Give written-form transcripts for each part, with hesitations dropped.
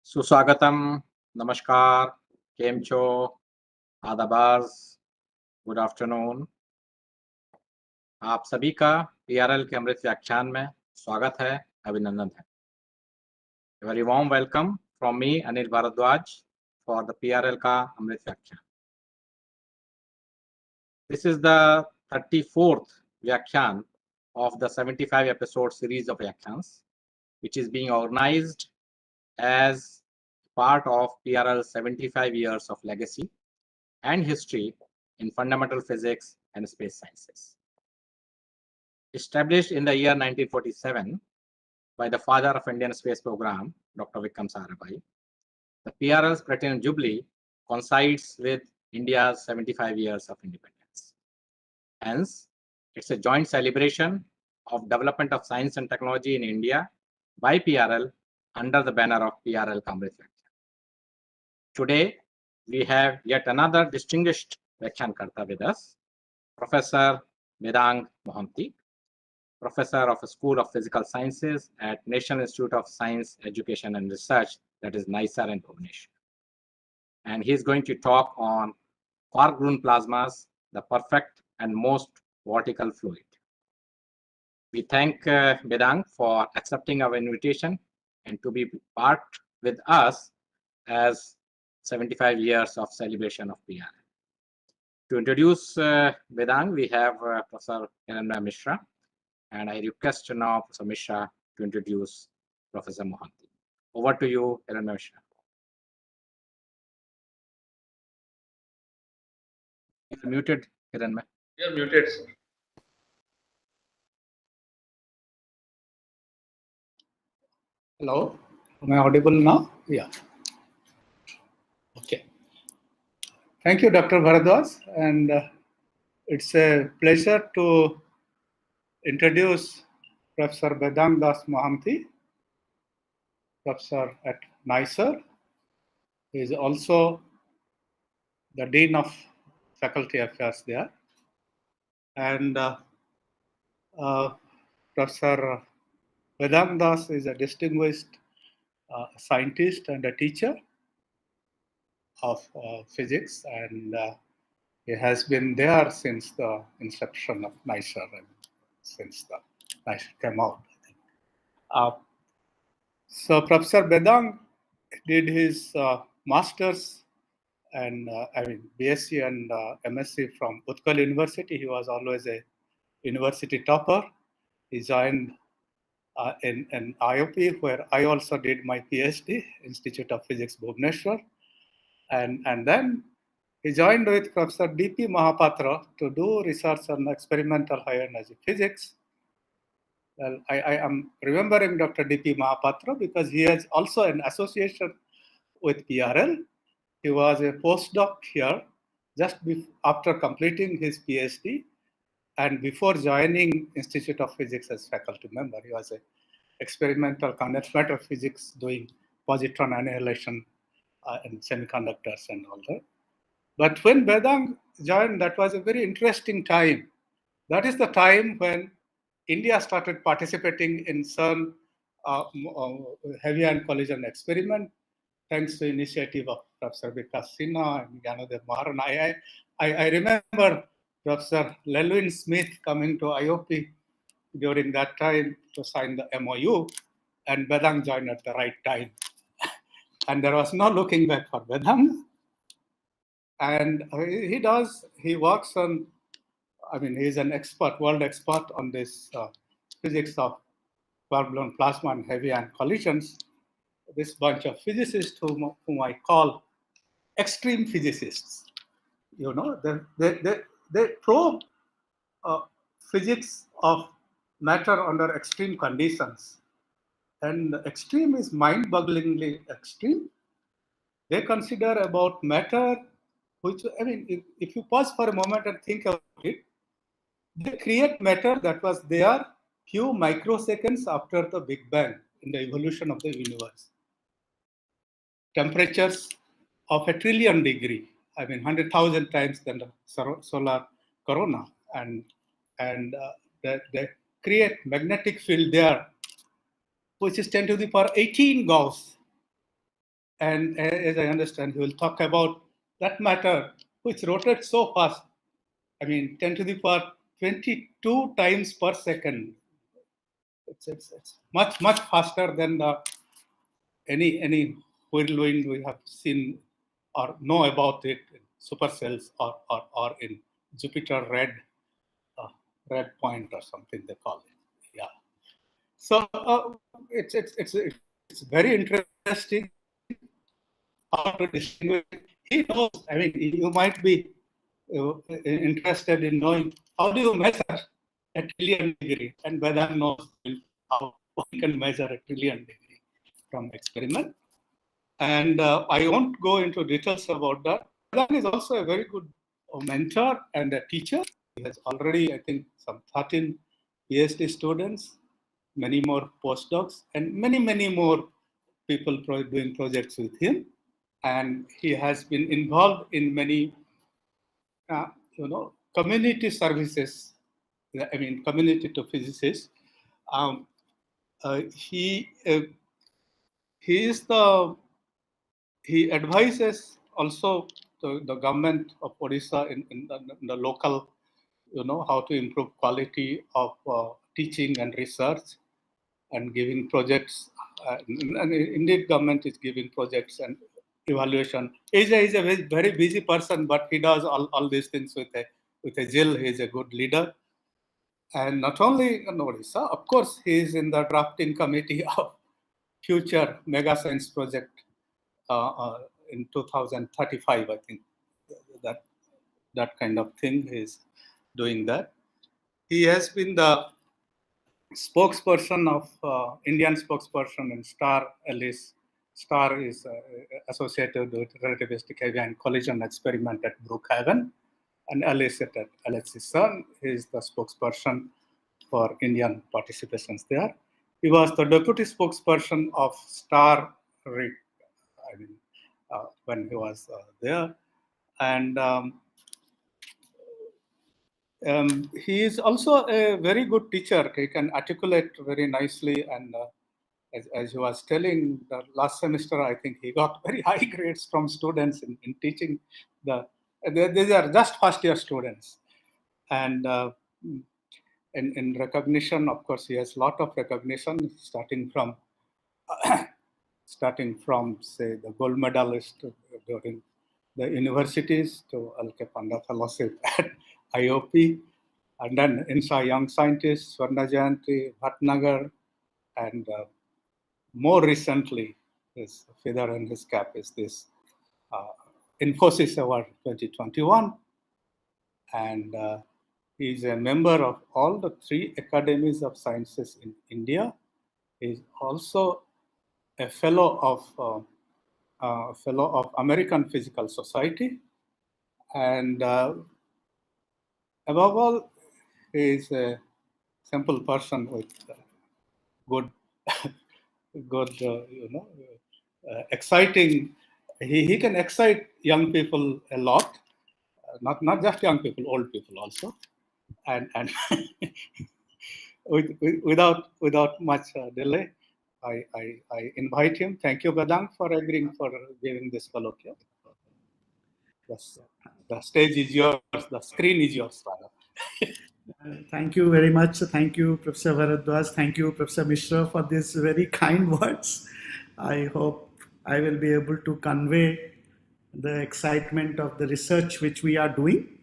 सुस्वागतम, नमस्कार, केम छो, आदाबाज, गुड आफ्टरनून। आप सभी का पीआरएल के अमृत व्याख्यान में स्वागत है, अभिनंदन है। Very warm welcome from me Anil Bhardwaj for the PRL का अमृत व्याख्यान। दिस इज द 34th व्याख्यान of the 75 episode series of व्याख्यान्स which is being organized as part of PRL's 75 years of legacy and history in fundamental physics and space sciences. Established in the year 1947 by the father of Indian space program, Dr. Vikram Sarabhai, the PRL's Platinum Jubilee coincides with India's 75 years of independence. Hence, it's a joint celebration of development of science and technology in India by PRL under the banner of PRL Kamrit Vyakhyaan. Today, we have yet another distinguished Vyakhyaan with us, Professor Mohanty, Professor of the School of Physical Sciences at National Institute of Science, Education and Research, that is NISER in Bhubaneswar. And he's going to talk on Quark-Gluon plasmas, the perfect and most vortical fluid. We thank Bedang for accepting our invitation and to be part with us as 75 years of celebration of PRL. To introduce Bedang, we have Professor Hiranmaya Mishra, and I request now Professor Mishra to introduce Professor Mohanty. Over to you, Hiranmaya Mishra. You're muted, Hiranmaya. You're muted, sir. Hello, am I audible now? Yeah. Okay. Thank you, Dr. Bharadwaj, and it's a pleasure to introduce Professor Bedangadas Mohanty, professor at NISER. He is also the Dean of Faculty Affairs there. And Professor Bedangadas is a distinguished scientist and a teacher of physics, and he has been there since the inception of NISER and since the NISER came out. So Professor Bedang did his master's and BSc and MSc from Utkal University. He was always a university topper. He joined in IOP, where I also did my PhD, Institute of Physics, Bhubaneswar. And then he joined with Professor D.P. Mahapatra to do research on experimental high energy physics. Well, I am remembering Dr. D.P. Mahapatra because he has also an association with PRL. He was a postdoc here just after completing his PhD and before joining Institute of Physics as faculty member. He was an experimental condensed matter physics doing positron annihilation and semiconductors and all that. But when Bedang joined, that was a very interesting time. That is the time when India started participating in CERN heavy ion collision experiment, thanks to initiative of Professor Vikas Sinha and Gyanodev Maharan. I remember Professor Lelwyn Smith coming to IOP during that time to sign the MOU, and Bedang joined at the right time. And there was no looking back for Bedang. And he works on, he's an expert, world expert on this physics of Quark-Gluon Plasma and heavy ion collisions. This bunch of physicists whom I call extreme physicists. You know, they probe physics of matter under extreme conditions. And extreme is mind-bogglingly extreme. They consider about matter, which, if you pause for a moment and think about it, they create matter that was there few microseconds after the Big Bang in the evolution of the universe. Temperatures of 1 trillion degree, 100,000 times than the solar corona, and they create magnetic field there, which is 10 to the power 18 Gauss. And as I understand, he will talk about that matter which rotates so fast. I mean, 10 to the power 22 times per second. It's much faster than the any whirlwind we have seen or know about it in supercells or in Jupiter red point or something they call it. Yeah. So it's very interesting how to distinguish. He knows. I mean, you might be interested in knowing how do you measure a trillion degree, and Vedant knows how one can measure a trillion degree from experiment. And I won't go into details about that. Vedant is also a very good mentor and a teacher. He has already, I think, some 13 PhD students, many more postdocs, and many more people doing projects with him. And he has been involved in many, community services. I mean, community to physicists. He advises also the government of Odisha in the local, how to improve quality of teaching and research and giving projects. And indeed, government is giving projects and evaluation. He's a very busy person, but he does all these things with a zeal. He's a good leader. And not only in Odisha, of course, he is in the drafting committee of future mega science project in 2035, I think. That kind of thing is doing that. He has been the spokesperson of Indian spokesperson in STAR. Alice STAR is associated with relativistic heavy-ion collision experiment at Brookhaven, and Alice at Alexis CERN is the spokesperson for Indian participations there. He was the deputy spokesperson of STAR when he was there, and he is also a very good teacher. He can articulate very nicely, and as he was telling, the last semester, I think he got very high grades from students in teaching. These are just first-year students, and in recognition, of course, he has a lot of recognition, starting from say the gold medalist during the universities to L.K. Panda Fellowship at IOP, and then INSA Young Scientists, Swarna Jayanti, Bhatnagar, and more recently, his feather in his cap is this Infosys Award 2021, and he is a member of all the 3 academies of sciences in India. He is also a fellow of American Physical Society, and above all, he is a simple person with good, exciting. He can excite young people a lot, not just young people, old people also, and without much delay, I invite him. Thank you, Bedang, for agreeing for giving this colloquium. The stage is yours. The screen is yours, rather. Thank you very much. Thank you, Professor Bharadwaj. Thank you, Professor Mishra, for these very kind words. I hope I will be able to convey the excitement of the research which we are doing.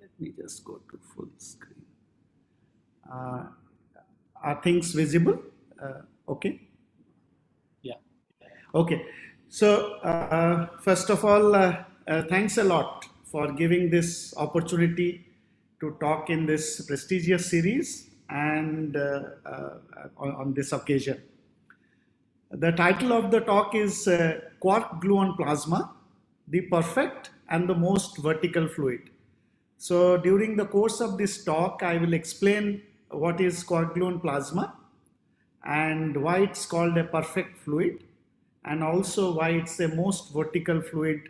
Let me just go to full screen. Are things visible? Okay. Yeah. Okay. So, first of all, thanks a lot for giving this opportunity to talk in this prestigious series and on this occasion. The title of the talk is Quark-Gluon Plasma, the perfect and the most vertical fluid. So during the course of this talk, I will explain what is Quark-Gluon Plasma and why it's called a perfect fluid, and also why it's the most vertical fluid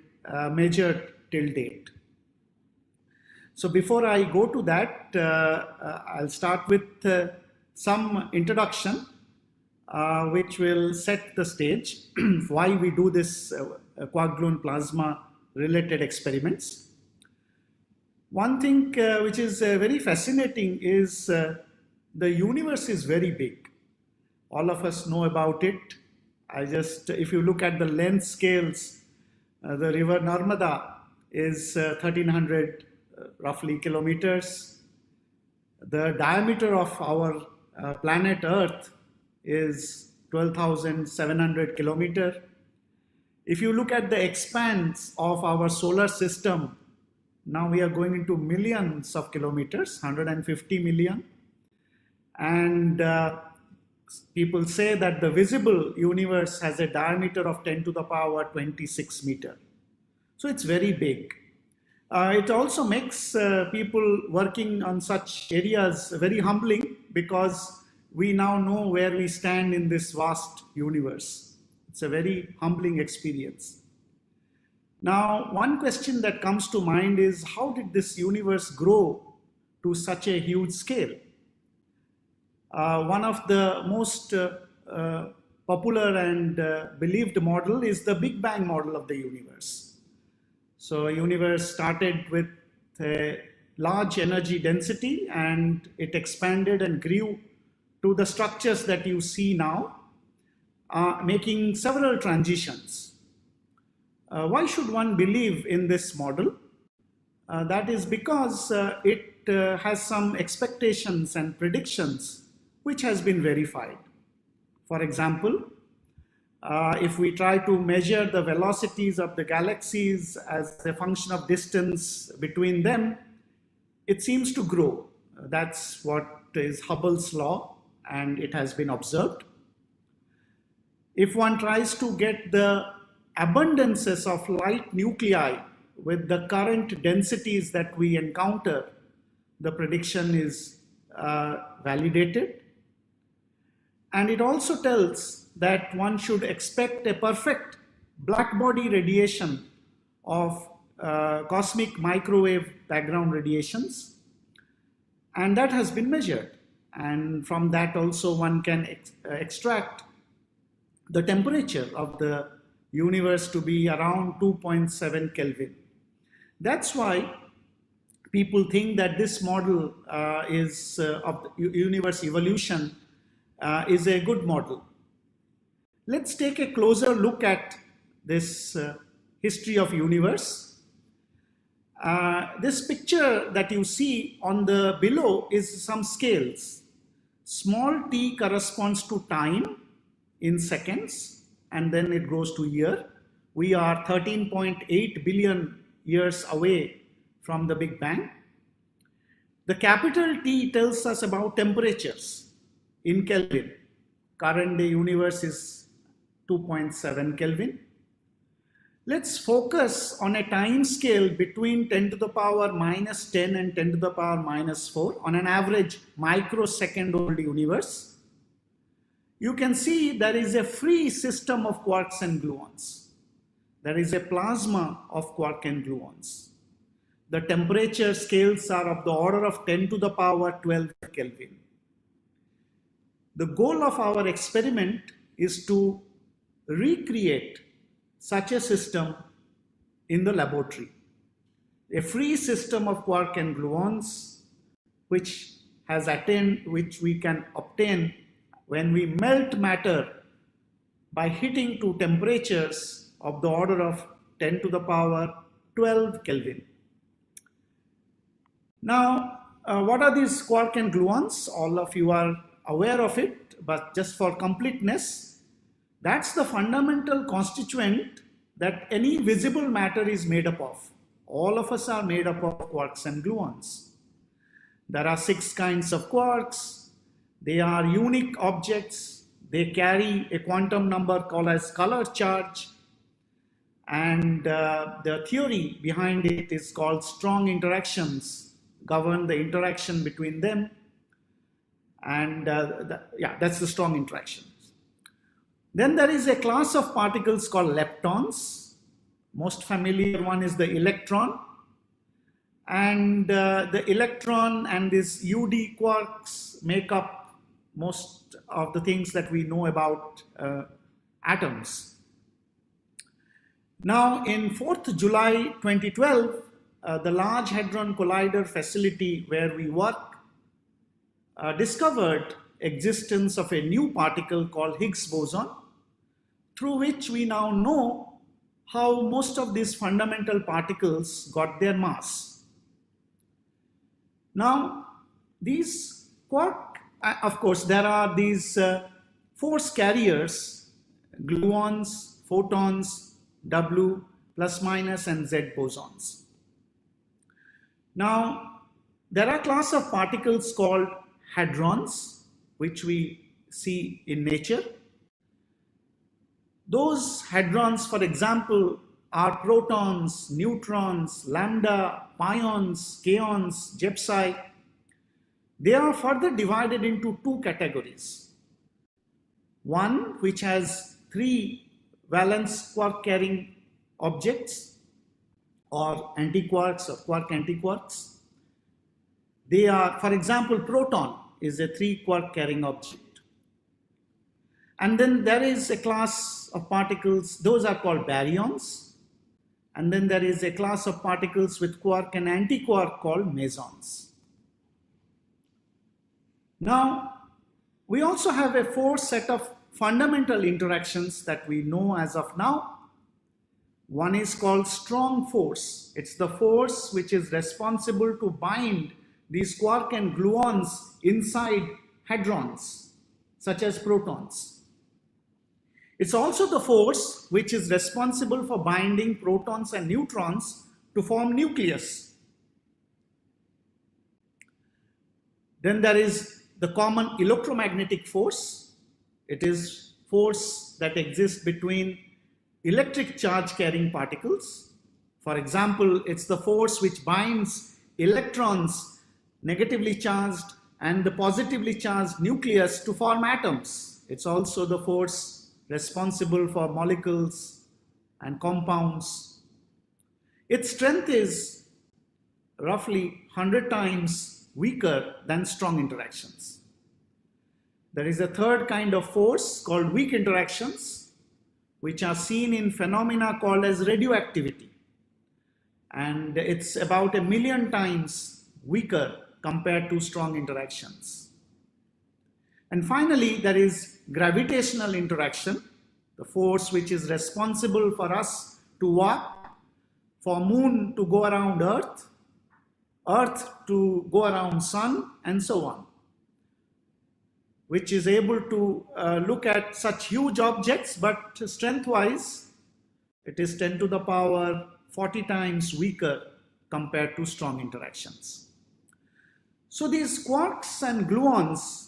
measured till date. So before I go to that, I'll start with some introduction which will set the stage why we do this Quark-Gluon Plasma related experiments. One thing which is very fascinating is the universe is very big. All of us know about it. If you look at the length scales, the river Narmada is 1300 roughly kilometers. The diameter of our planet Earth is 12,700 kilometers. If you look at the expanse of our solar system, now we are going into millions of kilometers, 150 million. And people say that the visible universe has a diameter of 10 to the power 26 meter. So it's very big. It also makes people working on such areas very humbling, because we now know where we stand in this vast universe. It's a very humbling experience. Now, one question that comes to mind is, how did this universe grow to such a huge scale? One of the most popular and believed model is the Big Bang model of the universe. So a universe started with a large energy density, and it expanded and grew to the structures that you see now, making several transitions. Why should one believe in this model? That is because it has some expectations and predictions which has been verified. For example, if we try to measure the velocities of the galaxies as a function of distance between them, it seems to grow. That's what is Hubble's law, and it has been observed. If one tries to get the abundances of light nuclei with the current densities that we encounter, the prediction is validated. And it also tells that one should expect a perfect black body radiation of cosmic microwave background radiations. And that has been measured. And from that also one can extract the temperature of the universe to be around 2.7 Kelvin. That's why people think that this model of the universe evolution is a good model. Let's take a closer look at this history of universe. This picture that you see on the below is some scales. Small t corresponds to time in seconds, and then it goes to year. We are 13.8 billion years away from the Big Bang. The capital T tells us about temperatures in Kelvin. Current day universe is 2.7 Kelvin. Let's focus on a time scale between 10 to the power minus 10 and 10 to the power minus 4 on an average microsecond old universe. You can see there is a free system of quarks and gluons. There is a plasma of quark and gluons. The temperature scales are of the order of 10 to the power 12 Kelvin. The goal of our experiment is to recreate such a system in the laboratory. A free system of quark and gluons which we can obtain when we melt matter by heating to temperatures of the order of 10 to the power 12 Kelvin. Now, what are these quark and gluons? All of you are aware of it, but just for completeness, that's the fundamental constituent that any visible matter is made up of. All of us are made up of quarks and gluons. There are 6 kinds of quarks. They are unique objects. They carry a quantum number called as color charge. And the theory behind it is called strong interactions, govern the interaction between them. And that's the strong interactions. Then there is a class of particles called leptons. Most familiar one is the electron. And the electron and these UD quarks make up most of the things that we know about atoms. Now, in 4th July 2012, the Large Hadron Collider facility where we work discovered existence of a new particle called Higgs boson, through which we now know how most of these fundamental particles got their mass. Now, these quark, of course, there are these force carriers, gluons, photons, W, plus minus, and Z bosons. Now, there are a class of particles called hadrons, which we see in nature. Those hadrons, for example, are protons, neutrons, lambda, pions, kaons, Jepsi. They are further divided into two categories. One which has 3 valence quark-carrying objects, or antiquarks or quark antiquarks. They are, for example, proton is a 3 quark-carrying object. And then there is a class of particles, those are called baryons. And then there is a class of particles with quark and antiquark called mesons. Now, we also have a 4th set of fundamental interactions that we know as of now. One is called strong force. It's the force which is responsible to bind these quark and gluons inside hadrons, such as protons. It's also the force which is responsible for binding protons and neutrons to form nucleus. Then there is the common electromagnetic force. It is force that exists between electric charge carrying particles. For example, it's the force which binds electrons, negatively charged, and the positively charged nucleus to form atoms. It's also the force responsible for molecules and compounds. Its strength is roughly 100 times weaker than strong interactions. There is a 3rd kind of force called weak interactions, which are seen in phenomena called as radioactivity. And it's about 1,000,000 times weaker compared to strong interactions. And finally, there is gravitational interaction, the force which is responsible for us to walk, for moon to go around Earth, Earth to go around sun, and so on, which is able to look at such huge objects, but strength-wise, it is 10 to the power 40 times weaker compared to strong interactions. So these quarks and gluons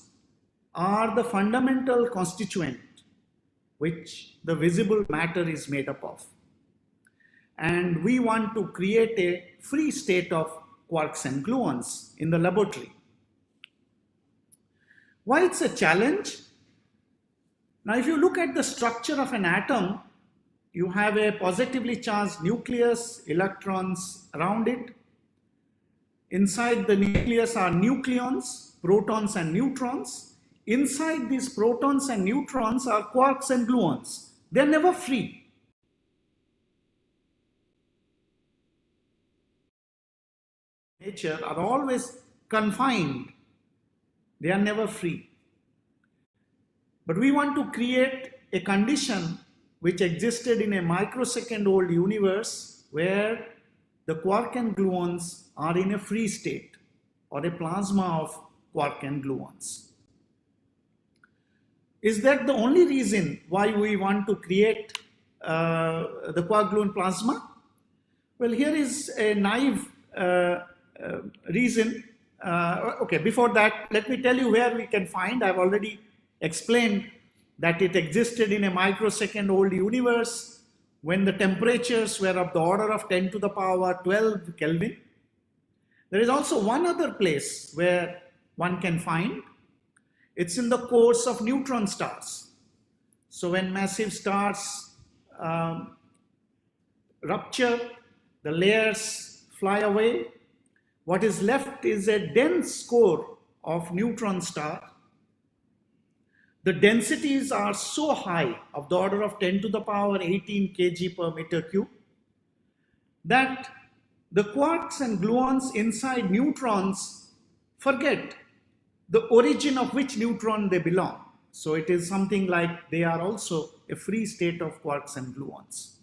are the fundamental constituent which the visible matter is made up of. And we want to create a free state of quarks and gluons in the laboratory. Why it's a challenge? Now, if you look at the structure of an atom, you have a positively charged nucleus, electrons around it. Inside the nucleus are nucleons, protons and neutrons. Inside these protons and neutrons are quarks and gluons. They're never free. Nature are always confined. They are never free. But we want to create a condition which existed in a microsecond old universe where the quark and gluons are in a free state, or a plasma of quark and gluons. Is that the only reason why we want to create the Qgp plasma? Well, here is a naive reason. Okay, before that, let me tell you where we can find. I've already explained that it existed in a microsecond old universe when the temperatures were of the order of 10 to the power 12 Kelvin. There is also one other place where one can find. It's in the cores of neutron stars. So when massive stars rupture, the layers fly away. What is left is a dense core of neutron star. the densities are so high, of the order of 10 to the power 18 kg per meter cube, that the quarks and gluons inside neutrons forget the origin of which neutron they belong. So it is something like they are also a free state of quarks and gluons.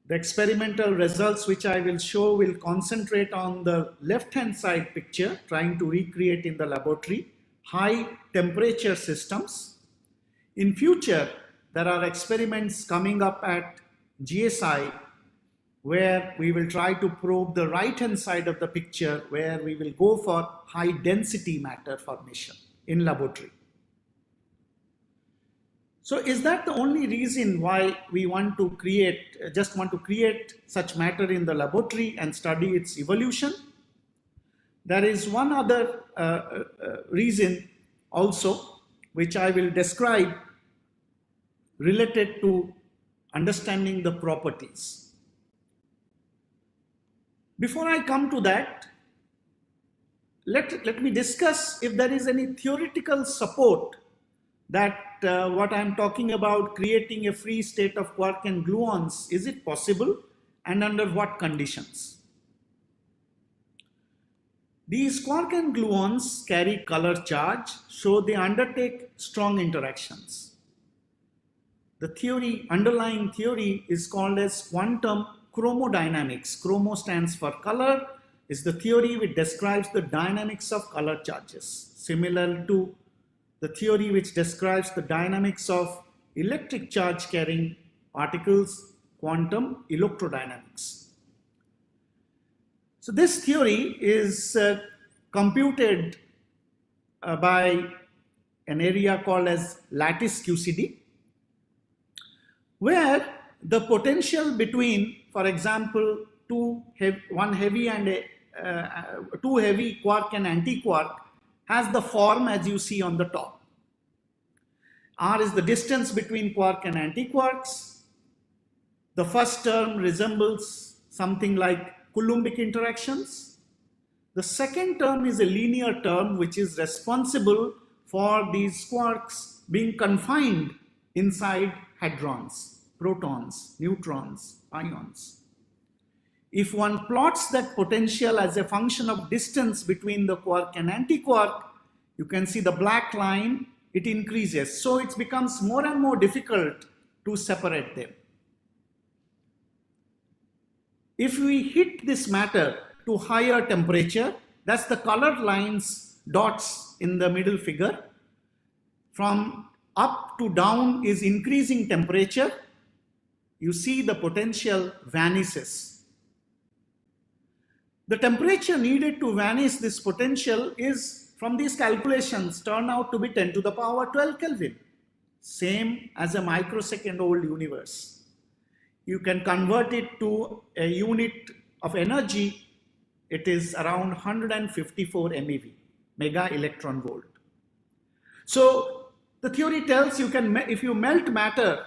The experimental results which I will show will concentrate on the left-hand side picture, trying to recreate in the laboratory high temperature systems. In future, there are experiments coming up at GSI where we will try to probe the right-hand side of the picture, where we will go for high density matter formation in laboratory. So is that the only reason why we want to create, just want to create such matter in the laboratory and study its evolution? There is one other reason also, which I will describe, related to understanding the properties. Before I come to that, let me discuss if there is any theoretical support that what I'm talking about, creating a free state of quark and gluons, is it possible and under what conditions? These quark and gluons carry color charge, so they undertake strong interactions. The theory, underlying theory, is called as quantum chromodynamics. Chromo stands for color, is the theory which describes the dynamics of color charges, similar to the theory which describes the dynamics of electric charge carrying particles, quantum electrodynamics. So this theory is computed by an area called as lattice QCD, where the potential between, for example, two heavy quark and anti-quark has the form as you see on the top. R is the distance between quark and anti-quarks. The first term resembles something like Coulombic interactions. The second term is a linear term which is responsible for these quarks being confined inside hadrons, protons, neutrons, ions. If one plots that potential as a function of distance between the quark and anti-quark, you can see the black line, it increases. So it becomes more and more difficult to separate them. If we hit this matter to higher temperature, that's the colored lines, dots in the middle figure. From up to down is increasing temperature. You see the potential vanishes. The temperature needed to vanish this potential is, from these calculations, turn out to be 10 to the power 12 Kelvin, same as a microsecond old universe. You can convert it to a unit of energy, it is around 154 MeV, mega electron volt. So the theory tells you can, if you melt matter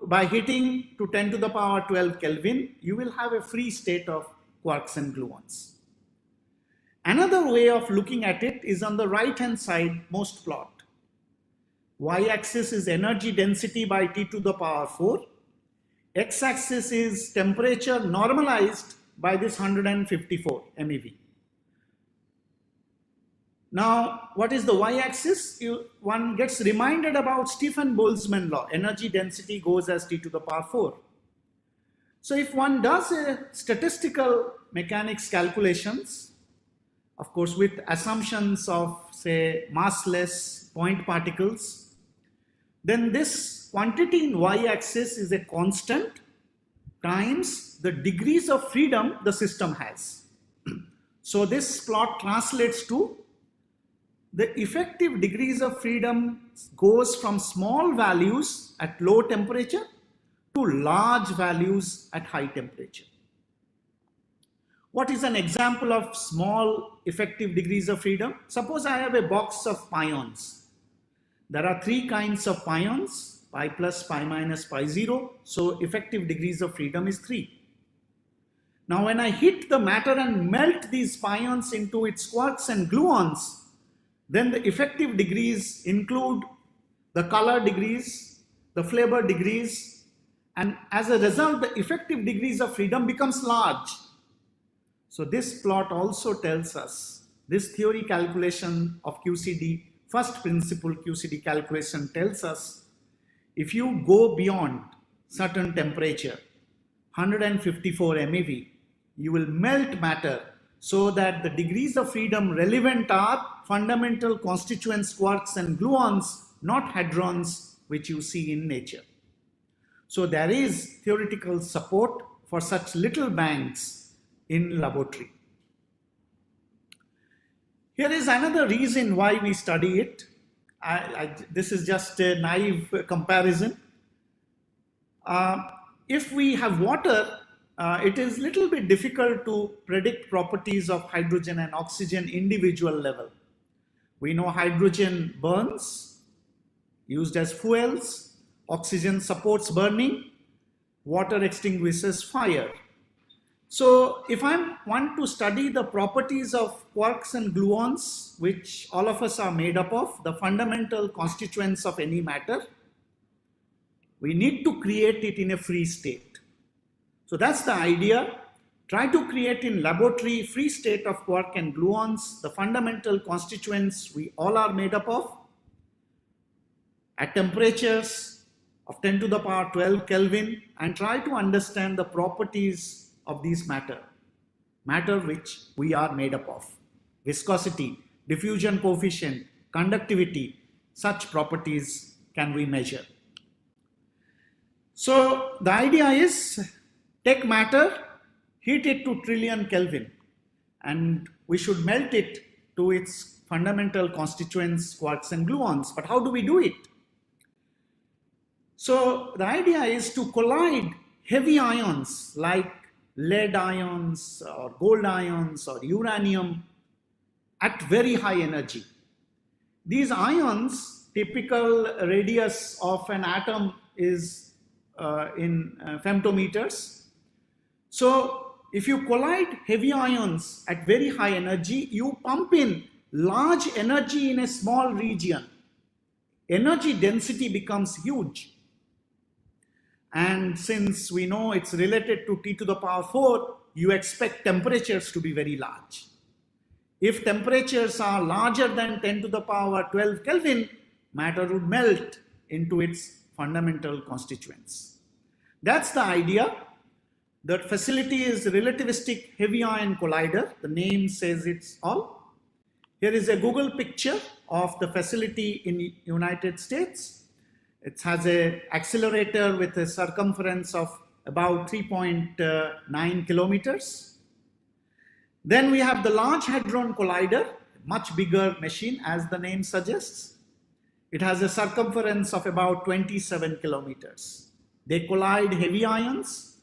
by hitting to 10 to the power 12 Kelvin, you will have a free state of quarks and gluons. Another way of looking at it is on the right hand side most plot. Y-axis is energy density by T to the power 4. X-axis is temperature normalized by this 154 MeV. Now, what is the y-axis? One gets reminded about Stefan-Boltzmann law. Energy density goes as T to the power 4. So if one does a statistical mechanics calculations, of course with assumptions of, say, massless point particles, then this quantity in y-axis is a constant times the degrees of freedom the system has. So this plot translates to the effective degrees of freedom goes from small values at low temperature to large values at high temperature. What is an example of small effective degrees of freedom? Suppose I have a box of pions. There are three kinds of pions, pi plus, pi minus, pi 0. So effective degrees of freedom is 3. Now when I hit the matter and melt these pions into its quarks and gluons, Then the effective degrees include the color degrees, the flavor degrees, and as a result, the effective degrees of freedom becomes large. So this plot also tells us, this theory calculation of QCD, first principle QCD calculation tells us, if you go beyond certain temperature, 154 MeV, you will melt matter so that the degrees of freedom relevant are fundamental constituents, quarks and gluons, not hadrons, which you see in nature. So there is theoretical support for such little banks in laboratory. Here is another reason why we study it. This is just a naive comparison. If we have water, it is a little bit difficult to predict properties of hydrogen and oxygen individual level. We know hydrogen burns, used as fuels, oxygen supports burning, water extinguishes fire. So if I want to study the properties of quarks and gluons, which all of us are made up of, the fundamental constituents of any matter, we need to create it in a free state. So that's the idea. Try to create in laboratory free state of quark and gluons, the fundamental constituents we all are made up of, at temperatures of 10 to the power 12 Kelvin, and try to understand the properties of these matter which we are made up of. Viscosity, diffusion coefficient, conductivity, such properties can we measure. So the idea is, take matter, heat it to trillion Kelvin, and we should melt it to its fundamental constituents, quarks and gluons. But how do we do it? So the idea is to collide heavy ions like lead ions or gold ions or uranium at very high energy. These ions, typical radius of an atom is in femtometers. So if you collide heavy ions at very high energy, you pump in large energy in a small region. Energy density becomes huge. And since we know it's related to T to the power 4, you expect temperatures to be very large. If temperatures are larger than 10 to the power 12 Kelvin, matter would melt into its fundamental constituents. That's the idea. The facility is relativistic heavy ion collider. The name says it's all. Here is a Google picture of the facility in the United States. It has an accelerator with a circumference of about 3.9 kilometers. Then we have the Large Hadron Collider, much bigger machine as the name suggests. It has a circumference of about 27 kilometers. They collide heavy ions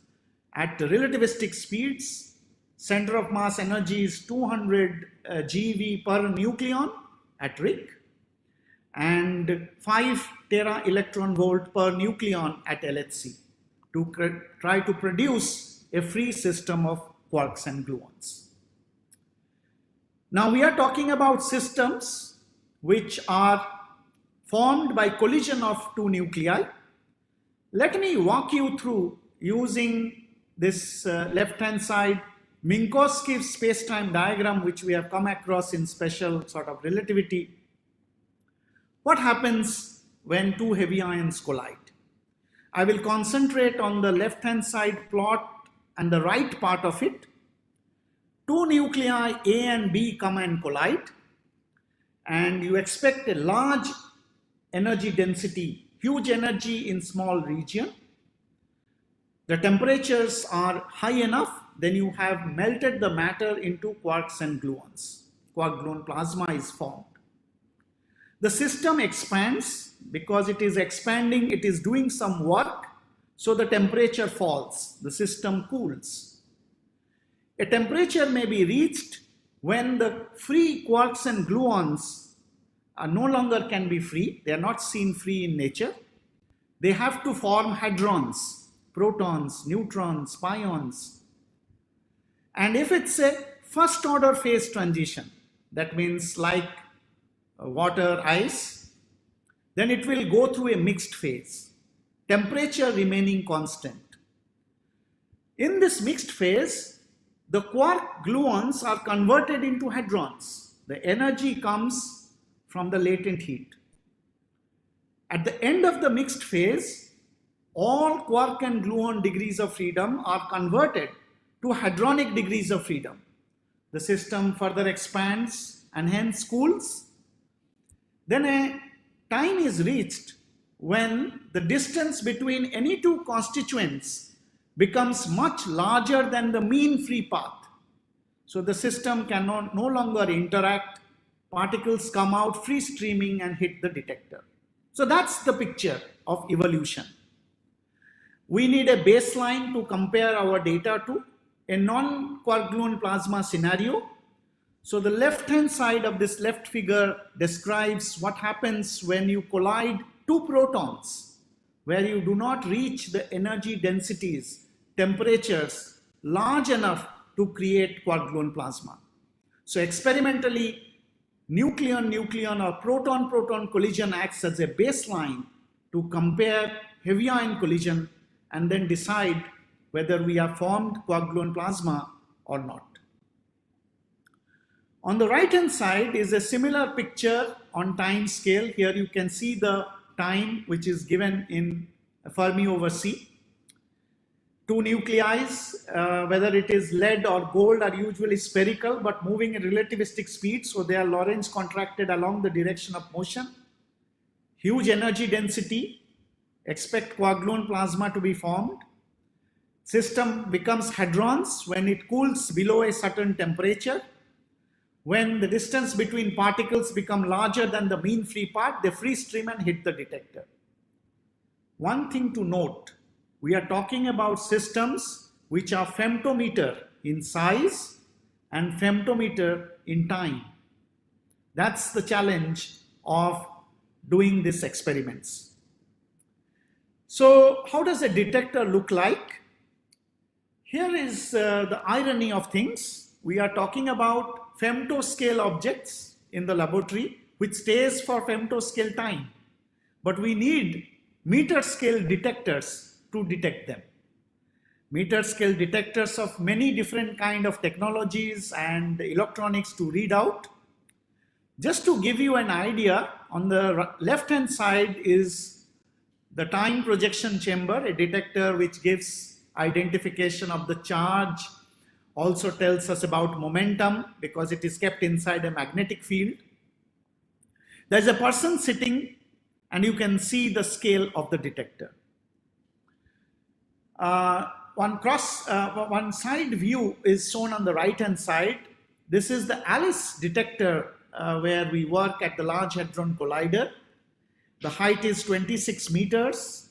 at relativistic speeds. Center of mass energy is 200 GeV per nucleon at RIC and 5 tera electron volt per nucleon at LHC to try to produce a free system of quarks and gluons. Now we are talking about systems which are formed by collision of two nuclei. Let me walk you through using this left-hand side Minkowski space-time diagram, which we have come across in special sort of relativity. What happens when two heavy ions collide? I will concentrate on the left-hand side plot and the right part of it. Two nuclei A and B come and collide, and you expect a large energy density, huge energy in small region. The temperatures are high enough, then you have melted the matter into quarks and gluons. Quark-Gluon Plasma is formed. The system expands. Because it is expanding, it is doing some work, so the temperature falls, the system cools. A temperature may be reached when the free quarks and gluons are no longer can be free. They are not seen free in nature. They have to form hadrons, protons, neutrons, pions. And if it's a first order phase transition, that means like water, ice, then it will go through a mixed phase, temperature remaining constant. In this mixed phase, the quark-gluons are converted into hadrons. The energy comes from the latent heat. At the end of the mixed phase, all quark and gluon degrees of freedom are converted to hadronic degrees of freedom. The system further expands and hence cools. Then a time is reached when the distance between any two constituents becomes much larger than the mean free path. So the system can no longer interact. Particles come out free streaming and hit the detector. So that's the picture of evolution. We need a baseline to compare our data to, a non-Quark-Gluon plasma scenario. So the left-hand side of this left figure describes what happens when you collide two protons, where you do not reach the energy densities, temperatures large enough to create Quark-Gluon plasma. So experimentally, nucleon-nucleon or proton-proton collision acts as a baseline to compare heavy ion collision and then decide whether we have formed Quark-Gluon plasma or not. On the right hand side is a similar picture on time scale. Here you can see the time which is given in Fermi over C. Two nuclei, whether it is lead or gold, are usually spherical but moving at relativistic speed, so they are Lorentz contracted along the direction of motion. Huge energy density, expect Quark-Gluon plasma to be formed. System becomes hadrons when it cools below a certain temperature. When the distance between particles become larger than the mean free path, they free stream and hit the detector. One thing to note, we are talking about systems which are femtometer in size and femtometer in time. That's the challenge of doing these experiments. So how does a detector look like? Here is the irony of things. We are talking about femtoscale objects in the laboratory which stays for femtoscale time. But we need meter scale detectors to detect them. Meter scale detectors of many different kind of technologies and electronics to read out. Just to give you an idea, on the left hand side is the time projection chamber, a detector which gives identification of the charge, also tells us about momentum because it is kept inside a magnetic field. There's a person sitting and you can see the scale of the detector. One side view is shown on the right hand side. This is the ALICE detector where we work at the Large Hadron Collider. The height is 16 meters.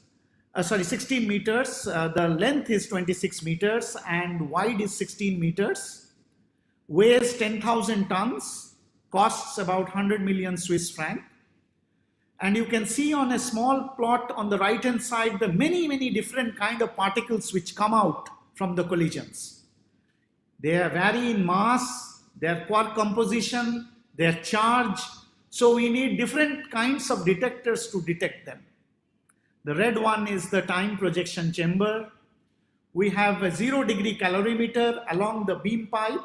The length is 26 meters and wide is 16 meters. Weighs 10,000 tons, costs about 100 million Swiss franc. And you can see on a small plot on the right hand side the many different kind of particles which come out from the collisions. They vary in mass, their quark composition, their charge. So we need different kinds of detectors to detect them. The red one is the time projection chamber. We have a 0-degree calorimeter along the beam pipe.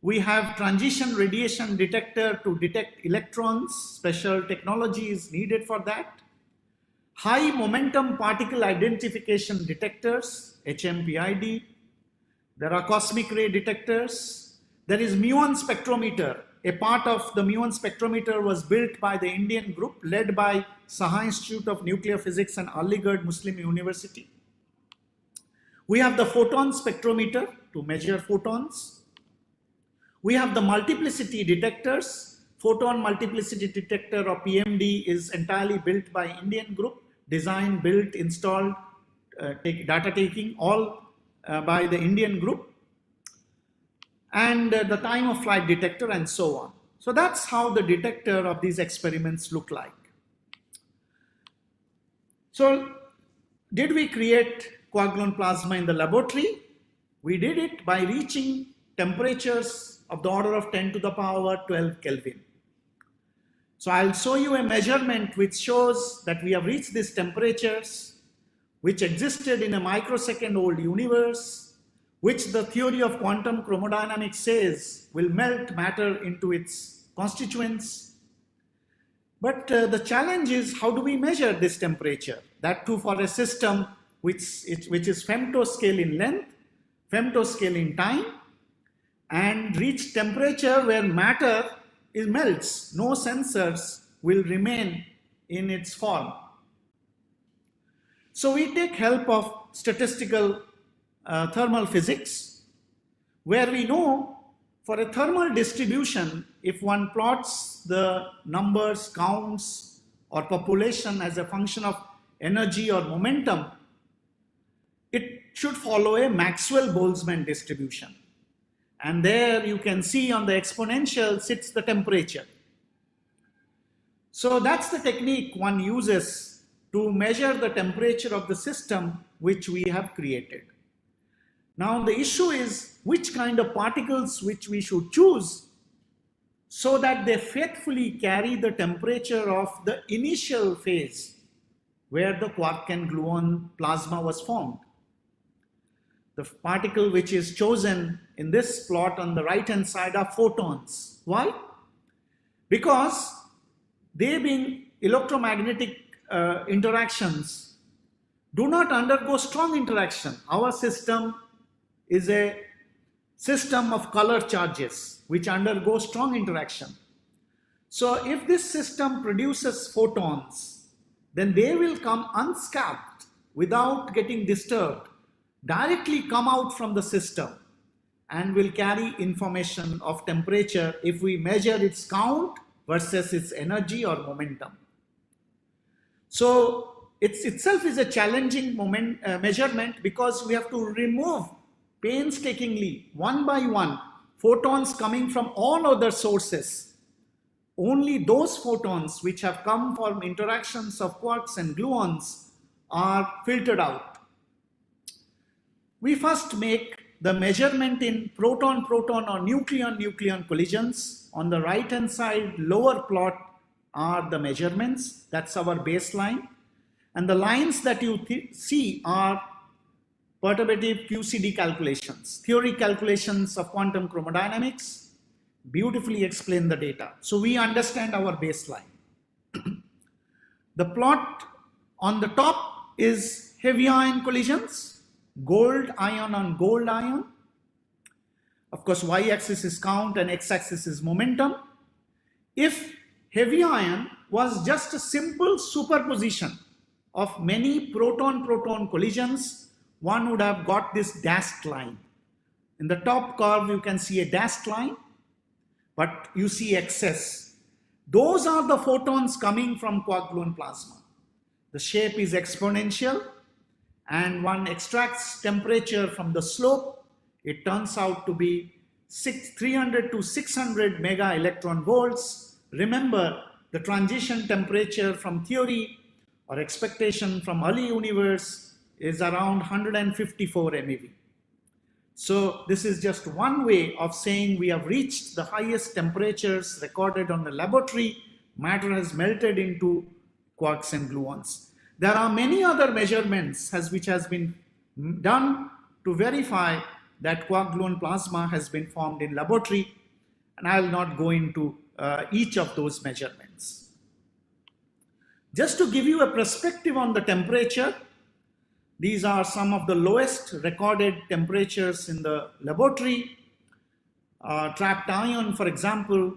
We have transition radiation detector to detect electrons. Special technology is needed for that. High momentum particle identification detectors, HMPID. There are cosmic ray detectors. There is muon spectrometer. A part of the muon spectrometer was built by the Indian group led by Saha Institute of Nuclear Physics and Aligarh Muslim University. We have the photon spectrometer to measure photons. We have the multiplicity detectors. Photon multiplicity detector or PMD is entirely built by Indian group, designed, built, installed, data taking, all by the Indian group. And the time of flight detector and so on. So that's how the detector of these experiments look like. So did we create Quark-Gluon plasma in the laboratory? We did it by reaching temperatures of the order of 10 to the power 12 Kelvin. So I'll show you a measurement which shows that we have reached these temperatures which existed in a microsecond old universe, which the theory of quantum chromodynamics says will melt matter into its constituents. But the challenge is, how do we measure this temperature? That too for a system which is femtoscale in length, femtoscale in time, and reach temperature where matter melts. No sensors will remain in its form. So we take help of statistical thermal physics, where we know for a thermal distribution, if one plots the numbers, counts, or population as a function of energy or momentum, it should follow a Maxwell-Boltzmann distribution. And there you can see on the exponential sits the temperature. So that's the technique one uses to measure the temperature of the system which we have created. Now the issue is which kind of particles which we should choose so that they faithfully carry the temperature of the initial phase where the quark and gluon plasma was formed. The particle which is chosen in this plot on the right hand side are photons. Why? Because they, being electromagnetic interactions, do not undergo strong interaction. Our system is a system of color charges which undergo strong interaction. So if this system produces photons, then they will come unscathed without getting disturbed, directly come out from the system and will carry information of temperature if we measure its count versus its energy or momentum. So it itself is a challenging measurement because we have to remove painstakingly, one by one, photons coming from all other sources. Only those photons which have come from interactions of quarks and gluons are filtered out. We first make the measurement in proton-proton or nucleon-nucleon collisions. On the right-hand side, lower plot are the measurements. That's our baseline. And the lines that you see are perturbative QCD calculations, theory calculations of quantum chromodynamics, beautifully explain the data. So we understand our baseline. The plot on the top is heavy ion collisions, gold ion on gold ion. Of course, y-axis is count and x-axis is momentum. If heavy ion was just a simple superposition of many proton-proton collisions, one would have got this dashed line. In the top curve, you can see a dashed line, but you see excess. Those are the photons coming from Quark-Gluon plasma. The shape is exponential, and one extracts temperature from the slope. It turns out to be 300 to 600 mega electron volts. Remember, the transition temperature from theory or expectation from early universe is around 154 MeV. So this is just one way of saying we have reached the highest temperatures recorded on the laboratory. Matter has melted into quarks and gluons. There are many other measurements which has been done to verify that quark-gluon plasma has been formed in laboratory, and I will not go into each of those measurements. Just to give you a perspective on the temperature, these are some of the lowest recorded temperatures in the laboratory. Trapped ion, for example,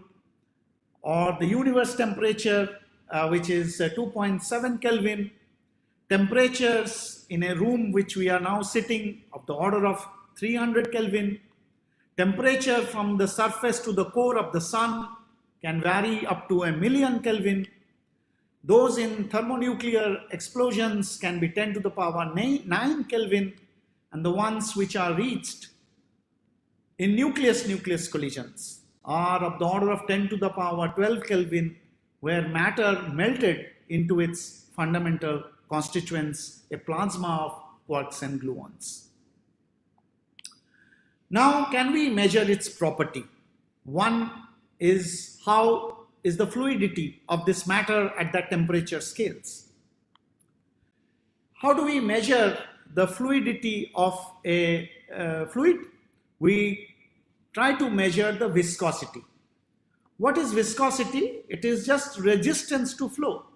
or the universe temperature, which is 2.7 Kelvin. Temperatures in a room which we are now sitting of the order of 300 Kelvin. Temperature from the surface to the core of the sun can vary up to 1,000,000 Kelvin. Those in thermonuclear explosions can be 10 to the power 9 Kelvin, and the ones which are reached in nucleus-nucleus collisions are of the order of 10 to the power 12 Kelvin, where matter melted into its fundamental constituents, a plasma of quarks and gluons. Now, can we measure its property? One is how is the fluidity of this matter at that temperature scales. How do we measure the fluidity of a fluid? We try to measure the viscosity. What is viscosity? It is just resistance to flow.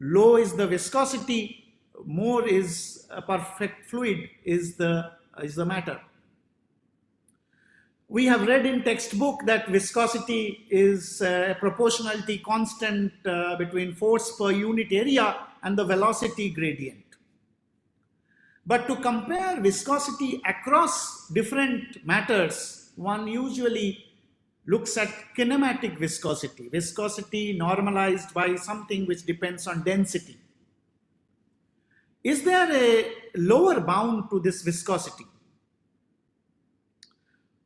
Low is the viscosity, more is a perfect fluid, is the matter. We have read in textbook that viscosity is a proportionality constant between force per unit area and the velocity gradient. But to compare viscosity across different matters, one usually looks at kinematic viscosity, viscosity normalized by something which depends on density. Is there a lower bound to this viscosity?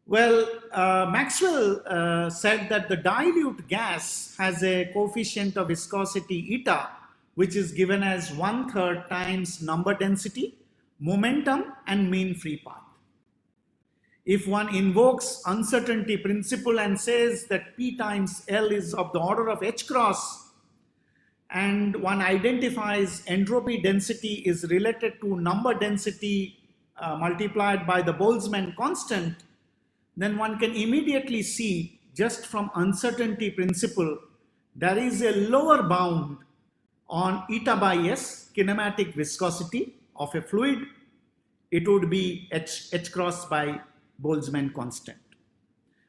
Well, Maxwell said that the dilute gas has a coefficient of viscosity eta, which is given as 1/3 times number density, momentum, and mean free path. If one invokes uncertainty principle and says that P times L is of the order of h cross, and one identifies entropy density is related to number density multiplied by the Boltzmann constant, then one can immediately see, just from uncertainty principle, there is a lower bound on eta by s, kinematic viscosity of a fluid. It would be h cross by Boltzmann constant,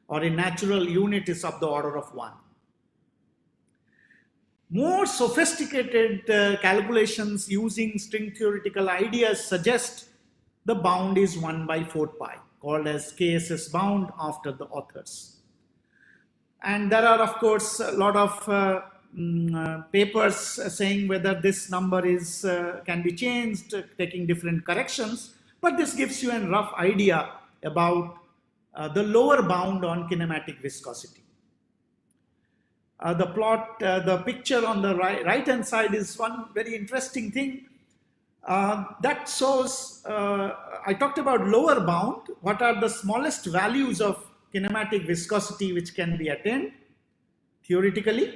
or a natural unit is of the order of 1. More sophisticated calculations using string theoretical ideas suggest the bound is 1/4 pi, called as KSS bound after the authors. And there are, of course, a lot of papers saying whether this number is can be changed, taking different corrections, but this gives you a rough idea about the lower bound on kinematic viscosity. The picture on the right hand side is one very interesting thing. That shows, I talked about lower bound, what are the smallest values of kinematic viscosity which can be attained theoretically.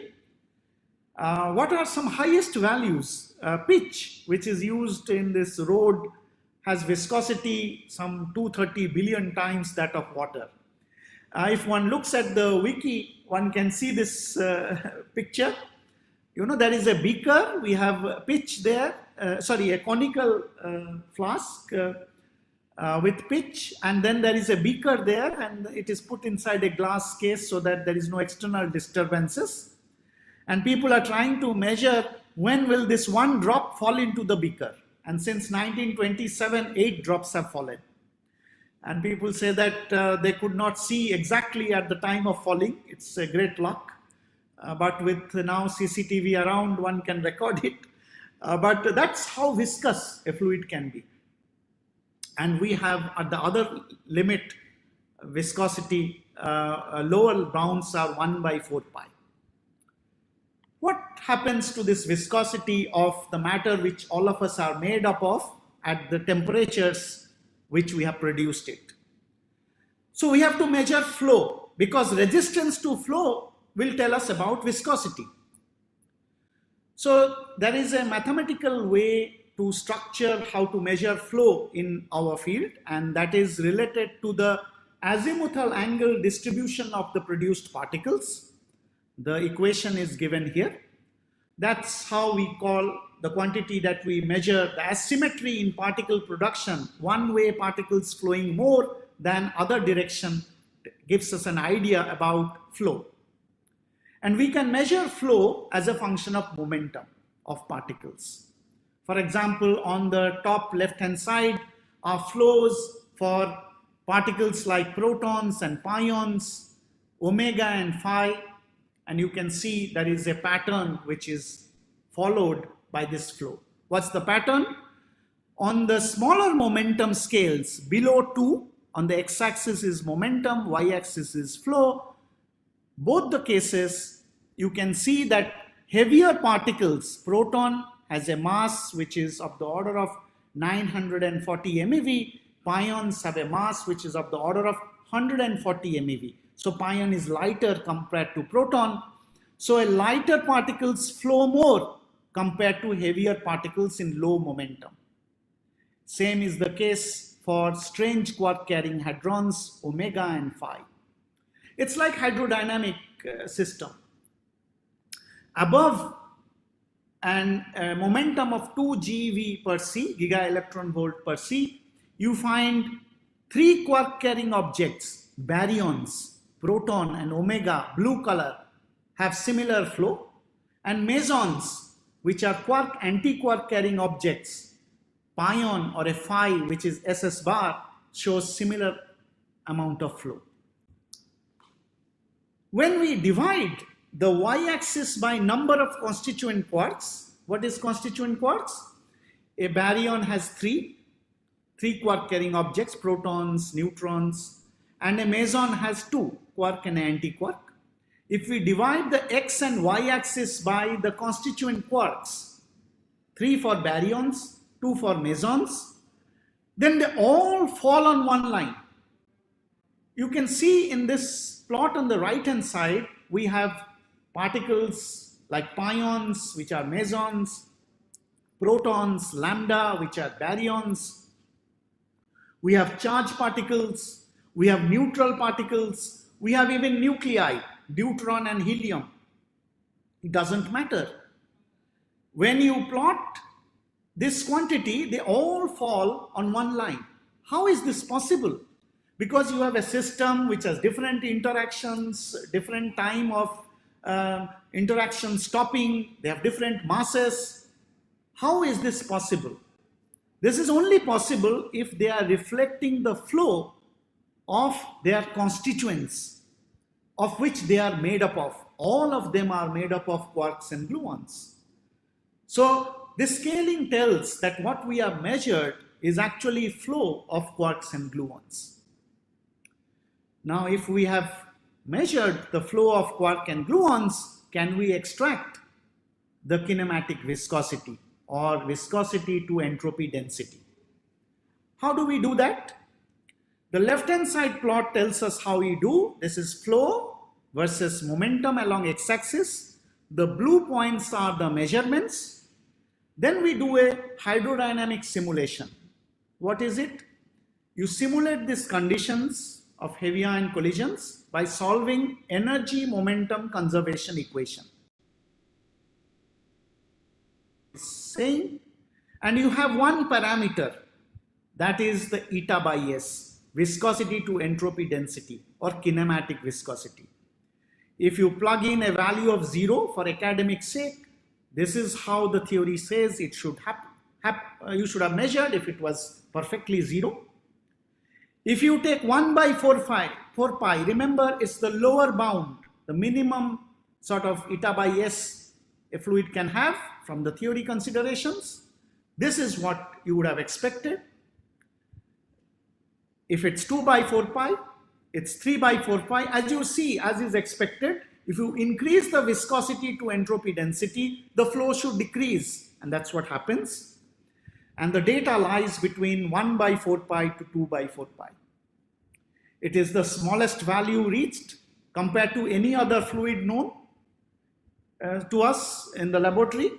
What are some highest values? Pitch, which is used in this road, has viscosity some 230 billion times that of water. If one looks at the wiki, one can see this picture. You know, there is a beaker, we have pitch there, a conical flask with pitch, and then there is a beaker there, and it is put inside a glass case so that there is no external disturbances. And people are trying to measure when will this one drop fall into the beaker. And since 1927, 8 drops have fallen. And people say that they could not see exactly at the time of falling. It's a great luck. But with now CCTV around, one can record it. But that's how viscous a fluid can be. And we have at the other limit viscosity, lower bounds are 1/4 pi. What happens to this viscosity of the matter which all of us are made up of at the temperatures which we have produced it? So we have to measure flow, because resistance to flow will tell us about viscosity. So there is a mathematical way to structure how to measure flow in our field, and that is related to the azimuthal angle distribution of the produced particles. The equation is given here. That's how we call the quantity that we measure the asymmetry in particle production. One way particles flowing more than other direction gives us an idea about flow. And we can measure flow as a function of momentum of particles. For example, on the top left-hand side are flows for particles like protons and pions, omega and phi, and you can see there is a pattern which is followed by this flow. What's the pattern? On the smaller momentum scales below 2, on the x-axis is momentum, y-axis is flow. Both the cases, you can see that heavier particles, proton has a mass which is of the order of 940 MeV, pions have a mass which is of the order of 140 MeV. So pion is lighter compared to proton. So lighter particles flow more compared to heavier particles in low momentum. Same is the case for strange quark carrying hadrons, omega and phi. It's like hydrodynamic system. Above and momentum of 2 GeV per C, giga electron volt per C, you find 3 quark carrying objects, baryons, proton and omega, blue color, have similar flow, and mesons, which are quark anti-quark carrying objects, pion or a phi, which is SS bar, shows similar amount of flow. When we divide the y-axis by number of constituent quarks, what is constituent quarks? A baryon has three quark carrying objects, protons, neutrons, and a meson has 2, quark and anti-quark. If we divide the x and y-axis by the constituent quarks, 3 for baryons, 2 for mesons, then they all fall on one line. You can see in this plot on the right hand side, we have particles like pions, which are mesons, protons, lambda, which are baryons. We have charged particles, we have neutral particles, we have even nuclei, deuteron and helium. It doesn't matter. When you plot this quantity, they all fall on one line. How is this possible? Because you have a system which has different interactions, different time of interaction stopping, they have different masses. How is this possible? This is only possible if they are reflecting the flow of their constituents, of which they are made up of. All of them are made up of quarks and gluons. So this scaling tells that what we have measured is actually flow of quarks and gluons. Now, if we have measured the flow of quark and gluons, can we extract the kinematic viscosity or viscosity to entropy density? How do we do that? The left-hand side plot tells us how we do. This is flow versus momentum along x-axis. The blue points are the measurements. Then we do a hydrodynamic simulation. What is it? You simulate these conditions of heavy ion collisions by solving energy momentum conservation equation. Same, and you have one parameter, that is the eta by S, viscosity to entropy density or kinematic viscosity. If you plug in a value of 0 for academic sake, this is how the theory says it should you should have measured if it was perfectly 0. If you take 1 by 4 pi, remember it's the lower bound, the minimum sort of eta by S a fluid can have from the theory considerations. This is what you would have expected. If it's 2 by 4 pi, it's 3 by 4 pi. As you see, as is expected, if you increase the viscosity to entropy density, the flow should decrease, and that's what happens. And the data lies between 1 by 4 pi to 2 by 4 pi. It is the smallest value reached compared to any other fluid known to us in the laboratory.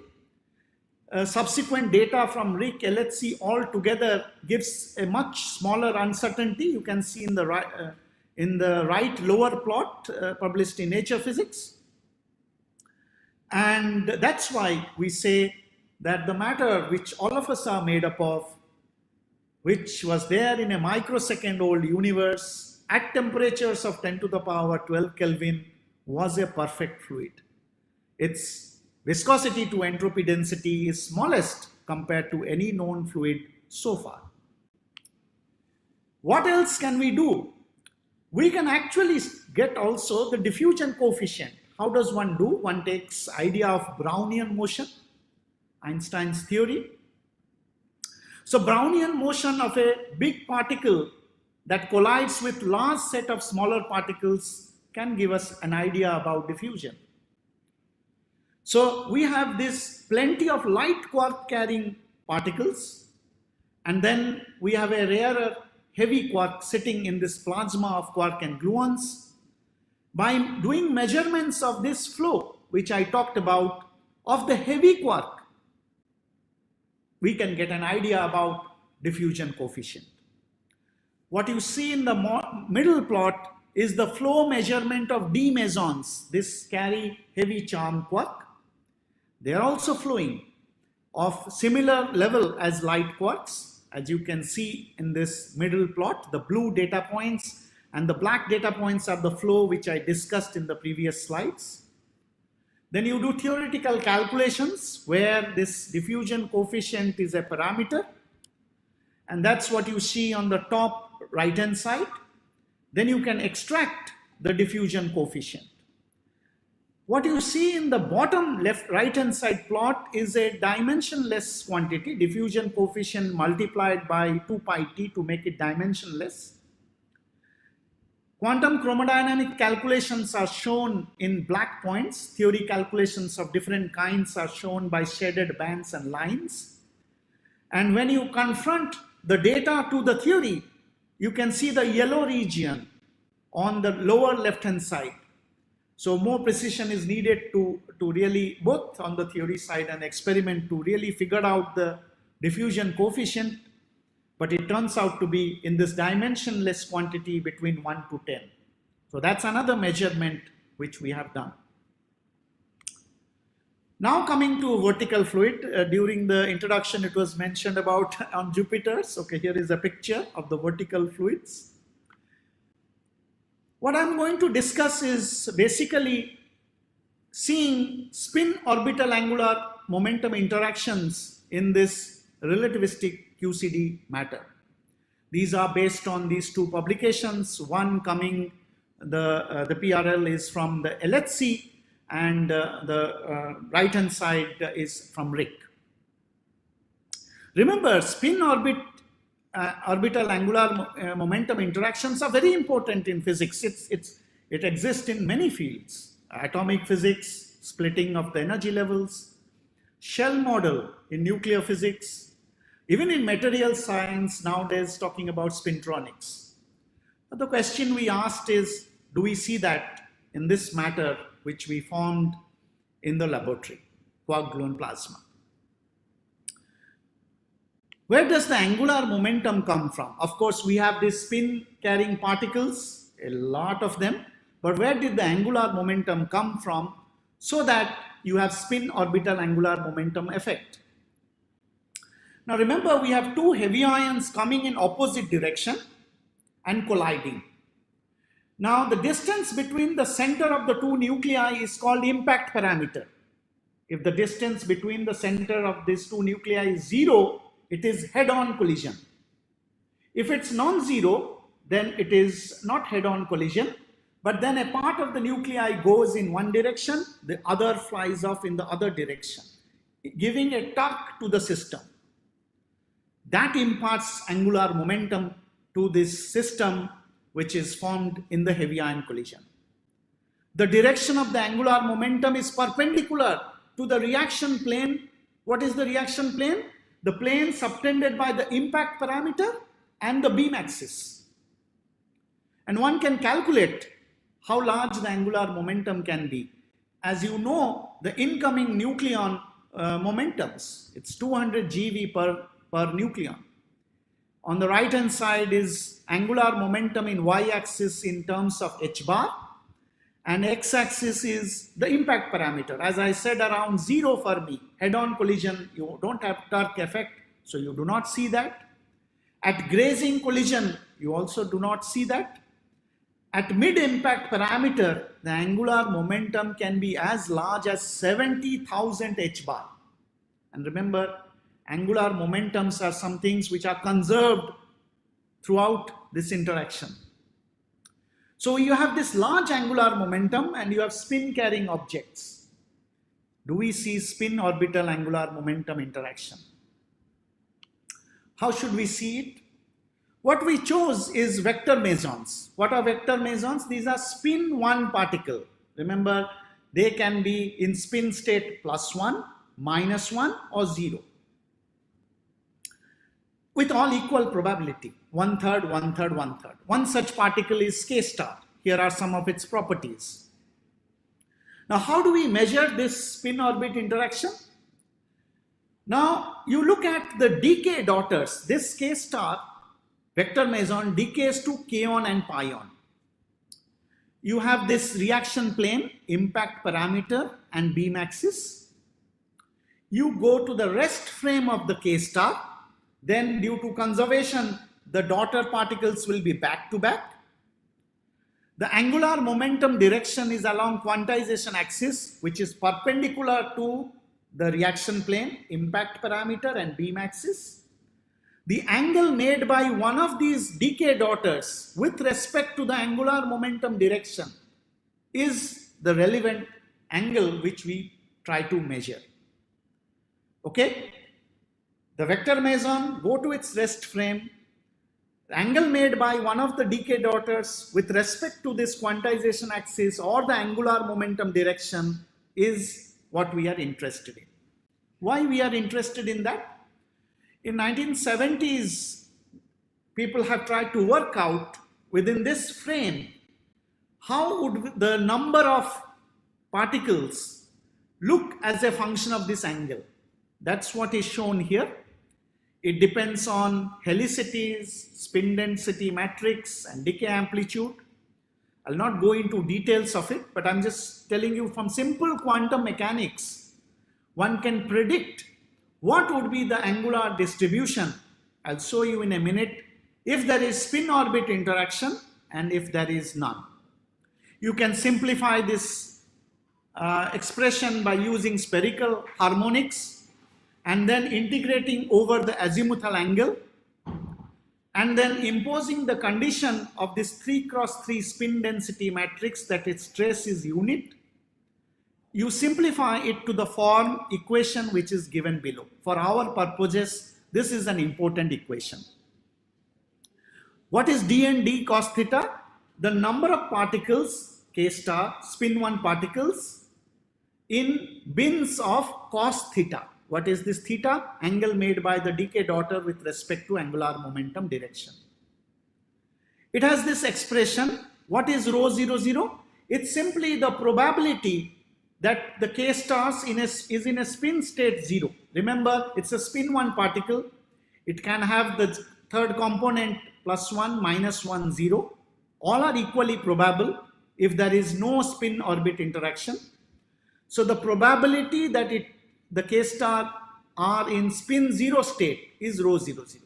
Subsequent data from Rick, LHC all together gives a much smaller uncertainty. You can see in the right lower plot published in Nature Physics. And that's why we say that the matter which all of us are made up of, which was there in a microsecond old universe at temperatures of 10 to the power 12 Kelvin, was a perfect fluid. Its viscosity to entropy density is smallest compared to any known fluid so far. What else can we do? We can actually get also the diffusion coefficient. How does one do? One takes idea of Brownian motion, Einstein's theory. So Brownian motion of a big particle that collides with large set of smaller particles can give us an idea about diffusion. So we have this plenty of light quark carrying particles, and then we have a rarer heavy quark sitting in this plasma of quark and gluons. By doing measurements of this flow, which I talked about of the heavy quark, we can get an idea about diffusion coefficient. What you see in the middle plot is the flow measurement of d mesons. This carry heavy charm quark. They are also flowing of similar level as light quarks. As you can see in this middle plot, the blue data points and the black data points are the flow which I discussed in the previous slides. Then you do theoretical calculations where this diffusion coefficient is a parameter, and that's what you see on the top right hand side. Then you can extract the diffusion coefficient. What you see in the bottom left right hand side plot is a dimensionless quantity, diffusion coefficient multiplied by 2 pi t to make it dimensionless. Quantum chromodynamic calculations are shown in black points. Theory calculations of different kinds are shown by shaded bands and lines. And when you confront the data to the theory, you can see the yellow region on the lower left hand side. So more precision is needed to really, both on the theory side and experiment, to really figure out the diffusion coefficient. But it turns out to be in this dimensionless quantity between 1 to 10. So that's another measurement which we have done. Now coming to vortical fluid, during the introduction it was mentioned about on Jupiter's. Okay, here is a picture of the vortical fluids. What I'm going to discuss is basically seeing spin orbital angular momentum interactions in this relativistic QCD matter. These are based on these two publications. One coming, the PRL is from the LHC, and the right hand side is from Rick. Remember, spin orbital angular momentum interactions are very important in physics. It exists in many fields: atomic physics, splitting of the energy levels, shell model in nuclear physics, even in material science nowadays talking about spintronics. But the question we asked is, do we see that in this matter which we formed in the laboratory, Quark-Gluon Plasma? Where does the angular momentum come from? Of course, we have these spin carrying particles, a lot of them, but where did the angular momentum come from so that you have spin orbital angular momentum effect? Now remember, we have two heavy ions coming in opposite direction and colliding. Now the distance between the center of the two nuclei is called impact parameter. If the distance between the center of these two nuclei is 0, it is head-on collision. If it's non-zero, then it is not head-on collision, but then a part of the nuclei goes in one direction, the other flies off in the other direction, giving a torque to the system. That imparts angular momentum to this system which is formed in the heavy ion collision. The direction of the angular momentum is perpendicular to the reaction plane. What is the reaction plane? The plane subtended by the impact parameter and the beam axis. And one can calculate how large the angular momentum can be. As you know, the incoming nucleon momentums, it's 200 GeV per nucleon. On the right hand side is angular momentum in y-axis in terms of h bar, and x-axis is the impact parameter. As I said, around 0 for me. Head-on collision, you don't have torque effect, so you do not see that. At grazing collision, you also do not see that. At mid-impact parameter, the angular momentum can be as large as 70,000 h bar. And remember, angular momentums are some things which are conserved throughout this interaction. So you have this large angular momentum and you have spin carrying objects. Do we see spin orbital angular momentum interaction? How should we see it? What we chose is vector mesons. What are vector mesons? These are spin 1 particle. Remember, they can be in spin state +1, -1 or 0. With all equal probability, 1/3, 1/3, 1/3. One such particle is K star. Here are some of its properties. Now, how do we measure this spin-orbit interaction? Now, you look at the decay daughters. This K star vector meson decays to kaon and pion. You have this reaction plane, impact parameter, and beam axis. You go to the rest frame of the K star. Then, due to conservation, the daughter particles will be back to back. The angular momentum direction is along quantization axis, which is perpendicular to the reaction plane, impact parameter, and beam axis. The angle made by one of these decay daughters with respect to the angular momentum direction is the relevant angle which we try to measure. Okay? The vector meson go to its rest frame. The angle made by one of the decay daughters with respect to this quantization axis or the angular momentum direction is what we are interested in. Why we are interested in that? In 1970s, people have tried to work out within this frame how would the number of particles look as a function of this angle. That's what is shown here. It depends on helicities, spin density matrix, and decay amplitude. I'll not go into details of it, but I'm just telling you from simple quantum mechanics, one can predict what would be the angular distribution. I'll show you in a minute if there is spin-orbit interaction and if there is none. You can simplify this expression by using spherical harmonics and then integrating over the azimuthal angle and then imposing the condition of this 3×3 spin density matrix that its trace is unit. You simplify it to the form equation which is given below. For our purposes, this is an important equation. What is d and d cos theta? The number of particles, K star, spin 1 particles in bins of cos theta. What is this theta? Angle made by the decay daughter with respect to angular momentum direction. It has this expression. What is rho 0, 0? It's simply the probability that the K stars is in a spin state 0. Remember, it's a spin 1 particle. It can have the third component +1, -1, 0. All are equally probable if there is no spin orbit interaction. So the probability that the K star are in spin 0 state is rho 0, 0.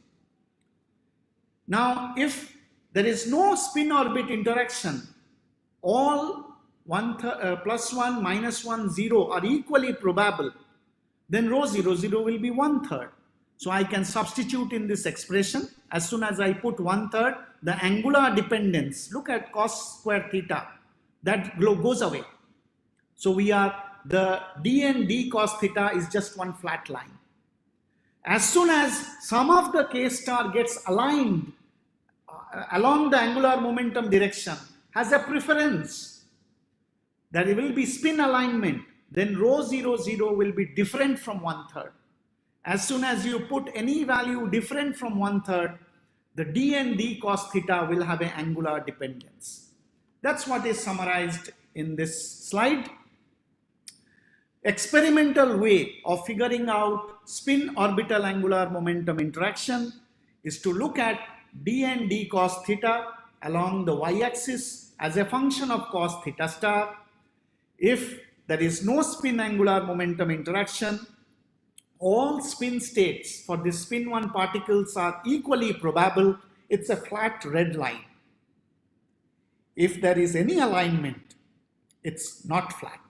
Now, if there is no spin orbit interaction, all +1, -1, 0 are equally probable, then rho 0, 0 will be 1/3. So I can substitute in this expression. As soon as I put 1/3, the angular dependence, look at cos square theta, that goes away. So the d and d cos theta is just one flat line. As soon as some of the K star gets aligned along the angular momentum direction, has a preference, there will be spin alignment, then rho 0, 0 will be different from 1/3. As soon as you put any value different from 1/3, the d and d cos theta will have an angular dependence. That's what is summarized in this slide. Experimental way of figuring out spin orbital angular momentum interaction is to look at d and d cos theta along the y-axis as a function of cos theta star. If there is no spin angular momentum interaction, all spin states for the spin 1 particles are equally probable. It's a flat red line. If there is any alignment, it's not flat.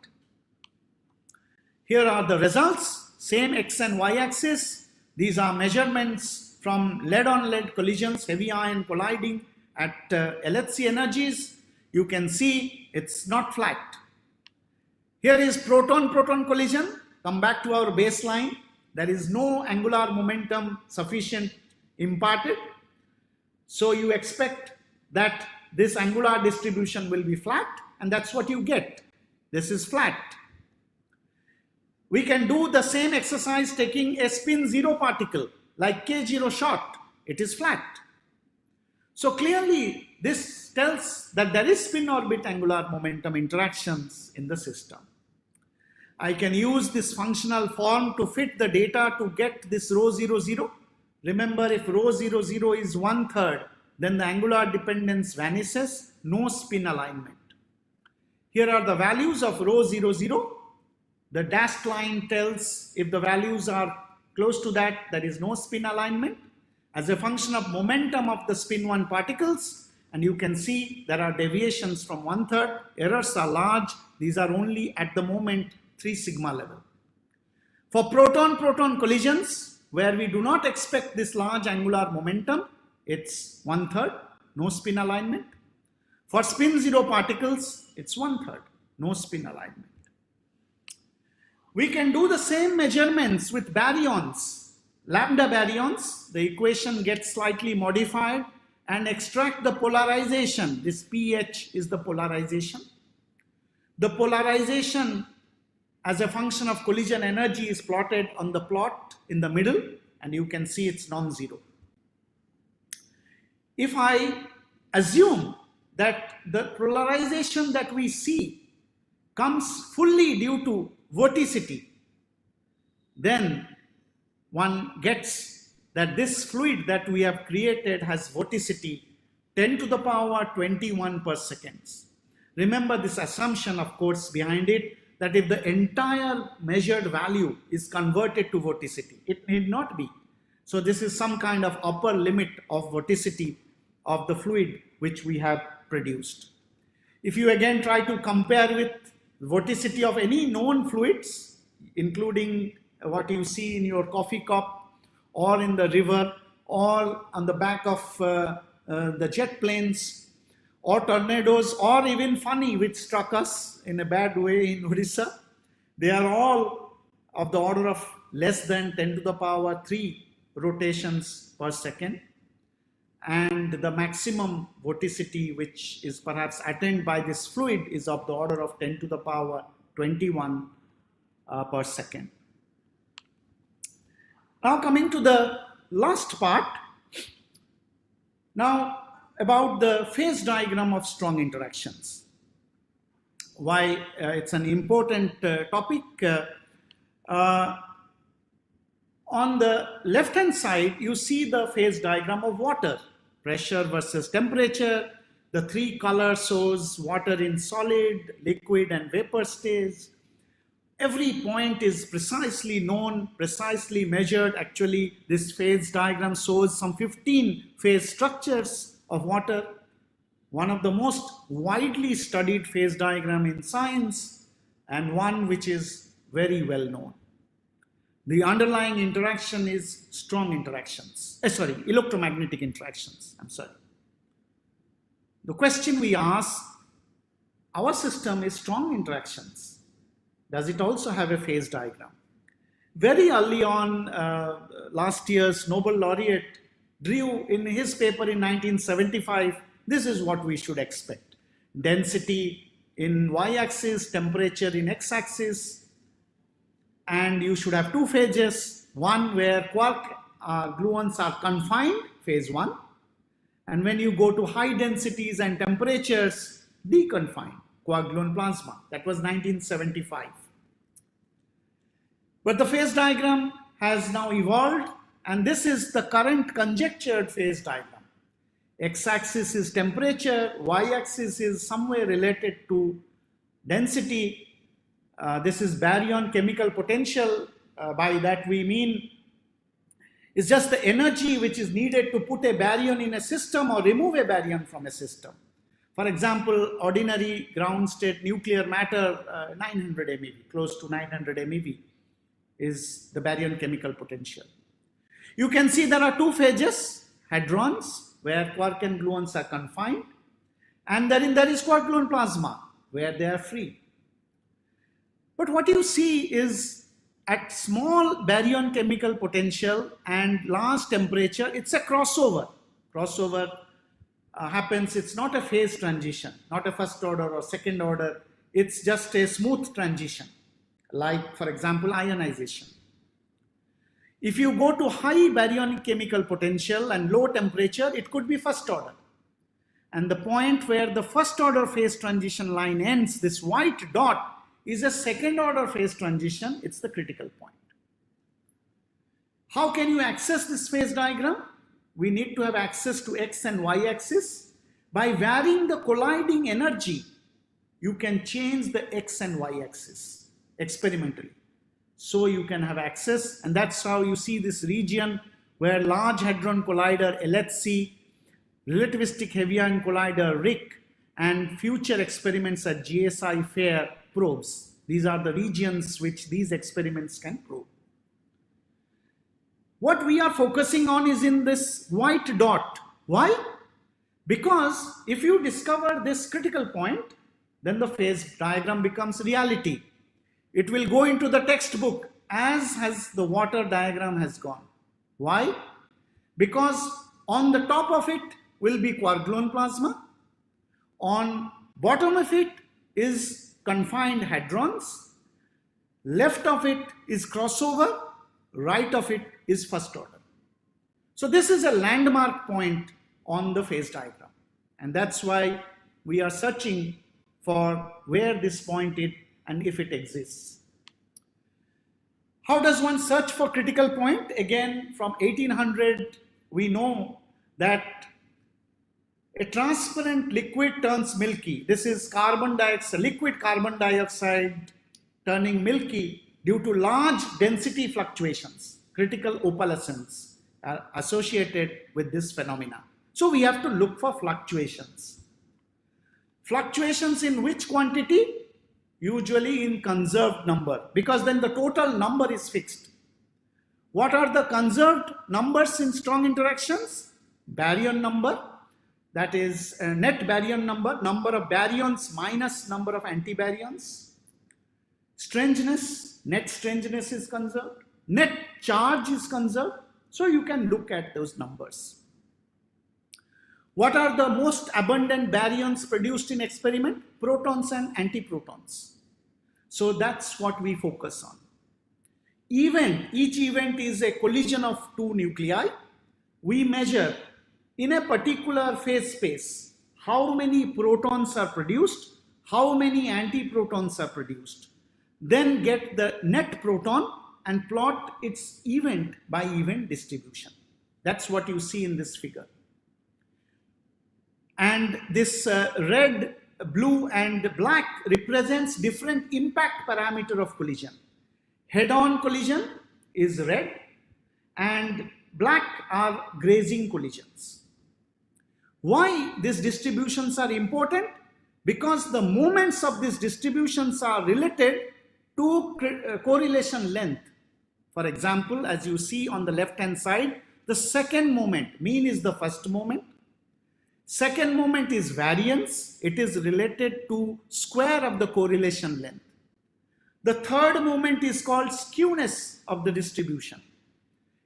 Here are the results, same x and y axis. These are measurements from lead-on-lead collisions, heavy ion colliding at LHC energies. You can see it's not flat. Here is proton-proton collision. Come back to our baseline. There is no angular momentum sufficient imparted. So you expect that this angular distribution will be flat, and that's what you get. This is flat. We can do the same exercise taking a spin 0 particle like K0 short. It is flat. So clearly this tells that there is spin orbit angular momentum interactions in the system. I can use this functional form to fit the data to get this rho 0, 0. Remember, if rho 0, 0 is 1/3, then the angular dependence vanishes, no spin alignment. Here are the values of rho 0, 0. The dashed line tells if the values are close to that, there is no spin alignment. As a function of momentum of the spin 1 particles, and you can see there are deviations from 1/3, errors are large. These are only at the moment 3 sigma level. For proton-proton collisions, where we do not expect this large angular momentum, it's 1/3, no spin alignment. For spin 0 particles, it's 1/3, no spin alignment. We can do the same measurements with baryons. Lambda baryons, the equation gets slightly modified and extract the polarization. This pH is the polarization. The polarization as a function of collision energy is plotted on the plot in the middle, and you can see it's non-zero. If I assume that the polarization that we see comes fully due to vorticity, then one gets that this fluid that we have created has vorticity 10 to the power 21 per second. Remember this assumption, of course, behind it, that if the entire measured value is converted to vorticity, it need not be. So this is some kind of upper limit of vorticity of the fluid which we have produced. If you again try to compare with vorticity of any known fluids, including what you see in your coffee cup or in the river or on the back of the jet planes or tornadoes or even Fani, which struck us in a bad way in Odisha, they are all of the order of less than 10 to the power 3 rotations per second. And the maximum vorticity which is perhaps attained by this fluid is of the order of 10 to the power 21 per second. Now coming to the last part, now about the phase diagram of strong interactions. Why it's an important topic. On the left hand side, you see the phase diagram of water. Pressure versus temperature. The 3 colors shows water in solid, liquid and vapor stage. Every point is precisely known, precisely measured. Actually, this phase diagram shows some 15 phase structures of water. One of the most widely studied phase diagram in science and one which is very well known. The underlying interaction is strong interactions. Electromagnetic interactions. The question we ask, our system is strong interactions. Does it also have a phase diagram? Very early on, last year's Nobel laureate drew in his paper in 1975, this is what we should expect. Density in y-axis, temperature in x-axis, and you should have 2 phases, one where quark-gluons are confined, phase 1, and when you go to high densities and temperatures, de-confined, Qgp Plasma. That was 1975. But the phase diagram has now evolved, and this is the current conjectured phase diagram. X-axis is temperature, y-axis is somewhere related to density. This is baryon chemical potential. By that we mean it's just the energy which is needed to put a baryon in a system or remove a baryon from a system. For example, ordinary ground state nuclear matter, 900 MeV, close to 900 MeV is the baryon chemical potential. You can see there are 2 phases, hadrons, where quark and gluons are confined, and then there is Quark-Gluon Plasma, where they are free. But what you see is at small baryon chemical potential and large temperature, it's a crossover. Crossover happens, it's not a phase transition, not a first order or second order, it's just a smooth transition, like for example ionization. If you go to high baryonic chemical potential and low temperature, it could be first order. And the point where the first order phase transition line ends, this white dot, is a second order phase transition. It's the critical point. How can you access this phase diagram? We need to have access to x and y axis. By varying the colliding energy, you can change the x and y axis experimentally. So you can have access, and that's how you see this region where Large Hadron Collider LHC, Relativistic Heavy Ion Collider RHIC, and future experiments at GSI Fair probes. These are the regions which these experiments can probe. What we are focusing on is in this white dot. Why? Because if you discover this critical point, then the phase diagram becomes reality. It will go into the textbook as has the water diagram has gone. Why? Because on the top of it will be Quark-Gluon Plasma. On bottom of it is confined hadrons. Left of it is crossover. Right of it is first order. So this is a landmark point on the phase diagram. And that's why we are searching for where this point is and if it exists. How does one search for critical point? Again, from 1800, we know that a transparent liquid turns milky. This is carbon dioxide, liquid carbon dioxide turning milky due to large density fluctuations. Critical opalescence are associated with this phenomena. So we have to look for fluctuations. Fluctuations in which quantity? Usually in conserved number, because then the total number is fixed. What are the conserved numbers in strong interactions? Baryon number, that is net baryon number, number of baryons minus number of antibaryons. Strangeness, net strangeness is conserved. Net charge is conserved. So you can look at those numbers. What are the most abundant baryons produced in experiment? Protons and antiprotons. So that's what we focus on. Each event is a collision of two nuclei. We measure in a particular phase space how many protons are produced, how many antiprotons are produced. Then get the net proton and plot its event by event distribution. That's what you see in this figure. And this red, blue and black represents different impact parameter of collision. Head-on collision is red and black are grazing collisions. Why these distributions are important? Because the moments of these distributions are related to correlation length. For example, as you see on the left hand side, the second moment, mean is the first moment. Second moment is variance. It is related to square of the correlation length. The third moment is called skewness of the distribution.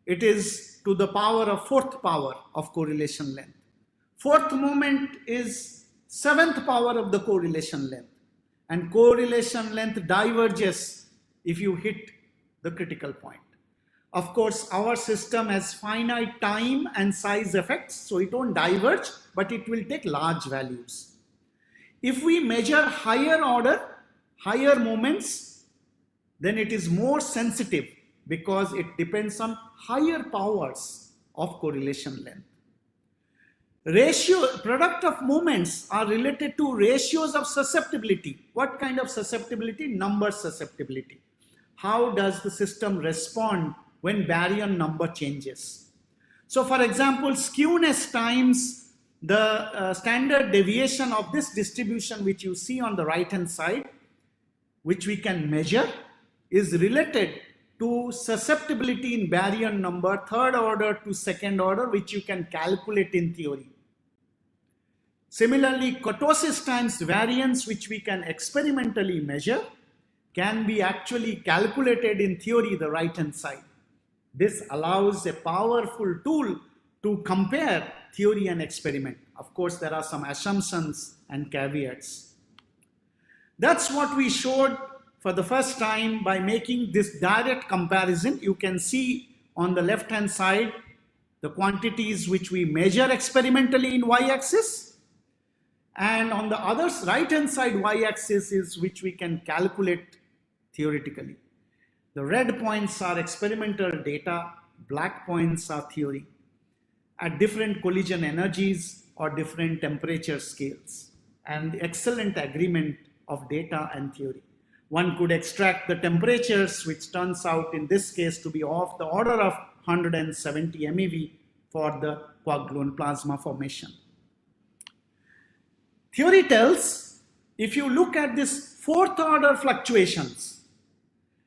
It is to the power of fourth power of correlation length. Fourth moment is seventh power of the correlation length. And correlation length diverges if you hit the critical point. Of course, our system has finite time and size effects, so it won't diverge, but it will take large values. If we measure higher order, higher moments, then it is more sensitive because it depends on higher powers of correlation length. Product of moments are related to ratios of susceptibility. What kind of susceptibility? Number susceptibility. How does the system respond when baryon number changes? So for example, skewness times the standard deviation of this distribution which you see on the right hand side, which we can measure, is related to susceptibility in baryon number, third order to second order, which you can calculate in theory. Similarly, kurtosis times variance, which we can experimentally measure, can be actually calculated in theory, the right hand side. This allows a powerful tool to compare theory and experiment. Of course, there are some assumptions and caveats. That's what we showed for the first time by making this direct comparison. You can see on the left hand side the quantities which we measure experimentally in y-axis, and on the other right hand side y-axis is which we can calculate theoretically. The red points are experimental data, black points are theory at different collision energies or different temperature scales, and excellent agreement of data and theory. One could extract the temperatures, which turns out in this case to be of the order of 170 MeV for the Quark-Gluon plasma formation. Theory tells, if you look at this fourth order fluctuations,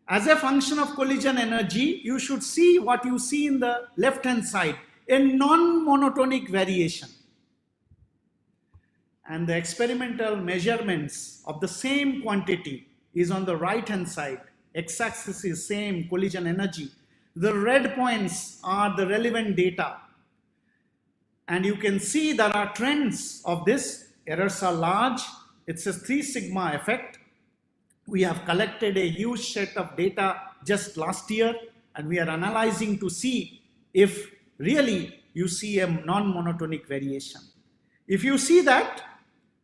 as a function of collision energy, you should see what you see in the left hand side, a non-monotonic variation. And the experimental measurements of the same quantity is on the right hand side. X-axis is same collision energy. The red points are the relevant data. And you can see there are trends of this. Errors are large. It's a 3 sigma effect. We have collected a huge set of data just last year, and we are analyzing to see if really you see a non-monotonic variation. If you see that,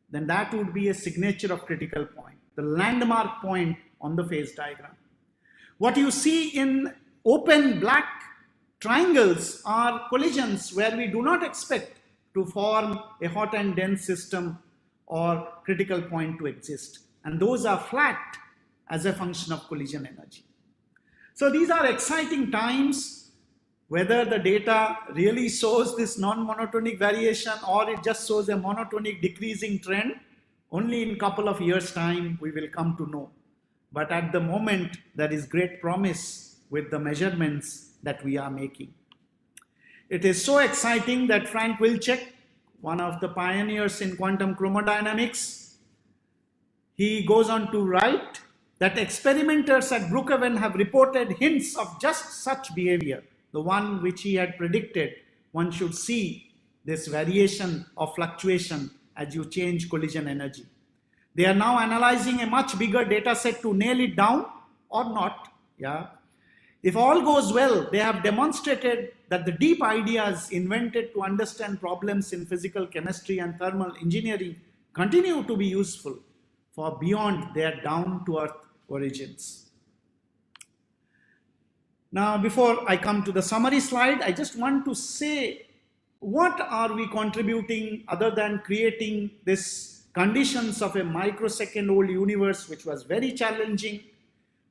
then that would be a signature of critical point, the landmark point on the phase diagram. What you see in open black triangles are collisions where we do not expect to form a hot and dense system or critical point to exist. And those are flat as a function of collision energy. So these are exciting times, whether the data really shows this non-monotonic variation or it just shows a monotonic decreasing trend, only in a couple of years' time we will come to know. But at the moment, there is great promise with the measurements that we are making. It is so exciting that Frank Wilczek, one of the pioneers in quantum chromodynamics, he goes on to write that experimenters at Brookhaven have reported hints of just such behavior, the one which he had predicted. One should see this variation of fluctuation as you change collision energy. They are now analyzing a much bigger data set to nail it down or not. Yeah. If all goes well, they have demonstrated that the deep ideas invented to understand problems in physical chemistry and thermal engineering continue to be useful for beyond their down-to-earth origins. Now, before I come to the summary slide, I just want to say, what are we contributing other than creating this conditions of a microsecond old universe, which was very challenging,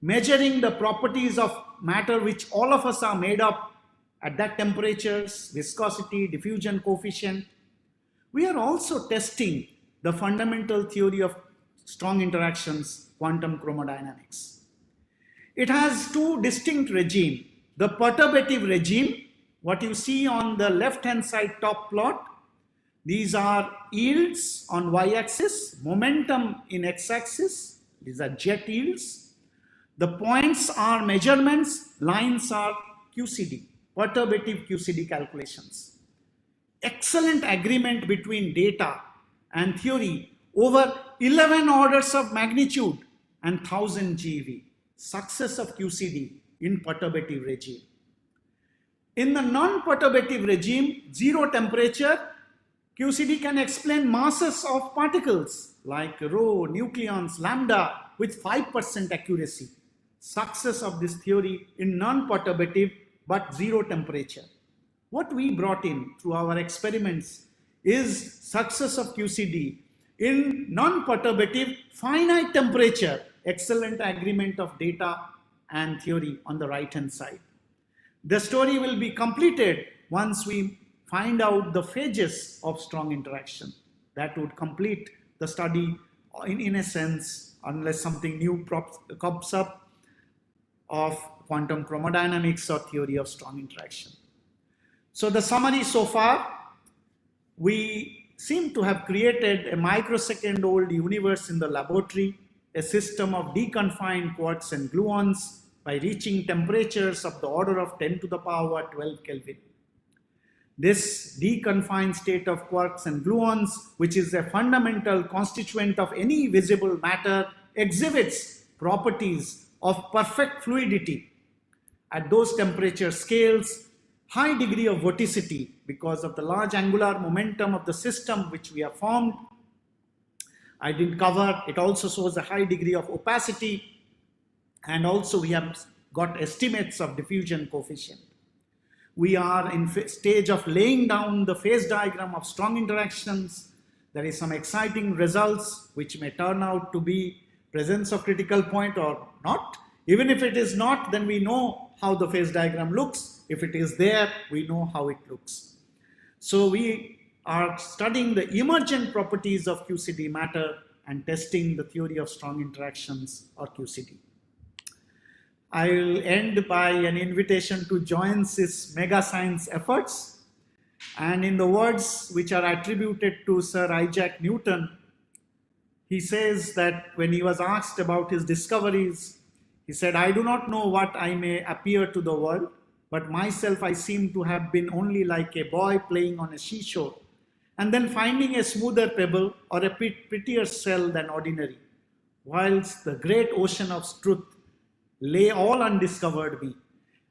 measuring the properties of matter which all of us are made up at that temperatures, viscosity, diffusion coefficient. We are also testing the fundamental theory of strong interactions, quantum chromodynamics. It has two distinct regimes. The perturbative regime, what you see on the left-hand side top plot, these are yields on y-axis, momentum in x-axis, these are jet yields. The points are measurements, lines are QCD, perturbative QCD calculations. Excellent agreement between data and theory over 11 orders of magnitude and 1000 GeV. Success of QCD in perturbative regime. In the non-perturbative regime, zero temperature, QCD can explain masses of particles like rho, nucleons, lambda with 5% accuracy. Success of this theory in non-perturbative but zero temperature. What we brought in through our experiments is success of QCD in non-perturbative finite temperature, excellent agreement of data and theory on the right hand side. The story will be completed once we find out the phases of strong interaction. That would complete the study in a sense, unless something new pops up, of quantum chromodynamics or theory of strong interaction. So the summary so far, we seem to have created a microsecond old universe in the laboratory, a system of de-confined quarks and gluons by reaching temperatures of the order of 10 to the power 12 Kelvin. This de-confined state of quarks and gluons, which is a fundamental constituent of any visible matter, exhibits properties of perfect fluidity at those temperature scales, high degree of vorticity because of the large angular momentum of the system which we have formed. I didn't cover, it also shows a high degree of opacity And also we have got estimates of diffusion coefficient. We are in stage of laying down the phase diagram of strong interactions. There is some exciting results which may turn out to be presence of critical point or not. Even if it is not, then we know how the phase diagram looks. If it is there, we know how it looks. So we are studying the emergent properties of QCD matter and testing the theory of strong interactions, or QCD. I will end by an invitation to join this mega science efforts. And in the words which are attributed to Sir Isaac Newton, he says that when he was asked about his discoveries, he said, "I do not know what I may appear to the world, but myself I seem to have been only like a boy playing on a seashore, and then finding a smoother pebble or a prettier shell than ordinary, whilst the great ocean of truth lay all undiscovered me."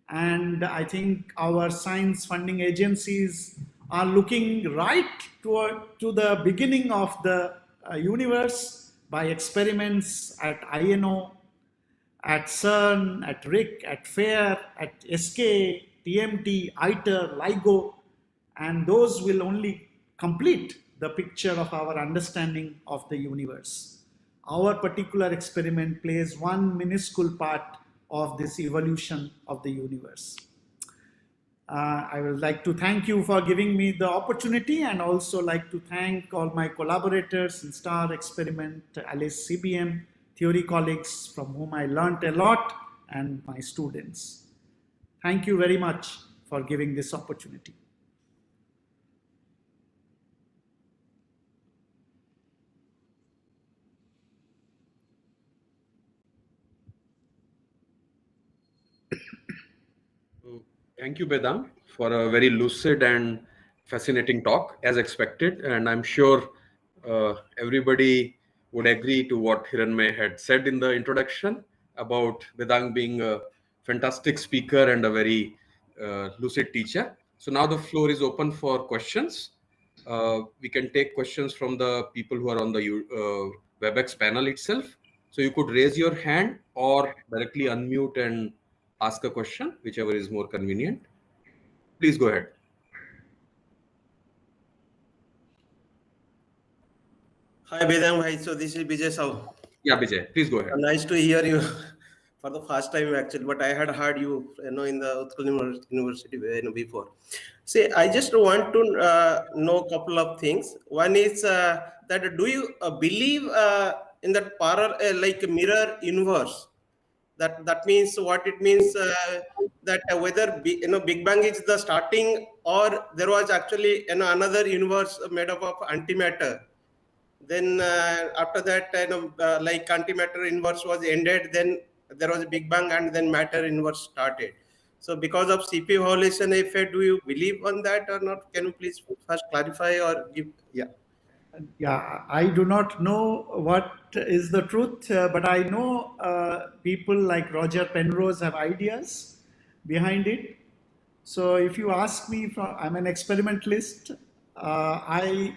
And I think our science funding agencies are looking right to the beginning of the universe by experiments at INO, at CERN, at RIC, at FAIR, at SK, TMT, ITER, LIGO, and those will only complete the picture of our understanding of the universe. Our particular experiment plays one minuscule part of this evolution of the universe. I would like to thank you for giving me the opportunity, and also like to thank all my collaborators in STAR experiment, Alice CBM, theory colleagues from whom I learned a lot, and my students. Thank you very much for giving this opportunity. Thank you, Bedang, for a very lucid and fascinating talk, as expected. And I'm sure everybody would agree to what Hiranmay had said in the introduction about Bedang being a fantastic speaker and a very lucid teacher. So now the floor is open for questions. We can take questions from the people who are on the WebEx panel itself. So you could raise your hand or directly unmute and ask a question, whichever is more convenient. Please go ahead. Hi, Bedang bhai. So this is Bijay Sahu. Yeah, Bijay, please go ahead. Nice to hear you for the first time actually, but I had heard you, in the Utkal University before. See, I just want to know a couple of things. One is that do you believe in that like mirror universe? That means what it means that whether Big Bang is the starting, or there was actually another universe made up of antimatter. Then after that, like antimatter universe was ended, then there was a Big Bang, and then matter universe started. So because of CP evolution effect, do you believe on that or not? Can you please first clarify or give? Yeah. Yeah, I do not know what is the truth, but I know people like Roger Penrose have ideas behind it. So if you ask me, I'm an experimentalist. I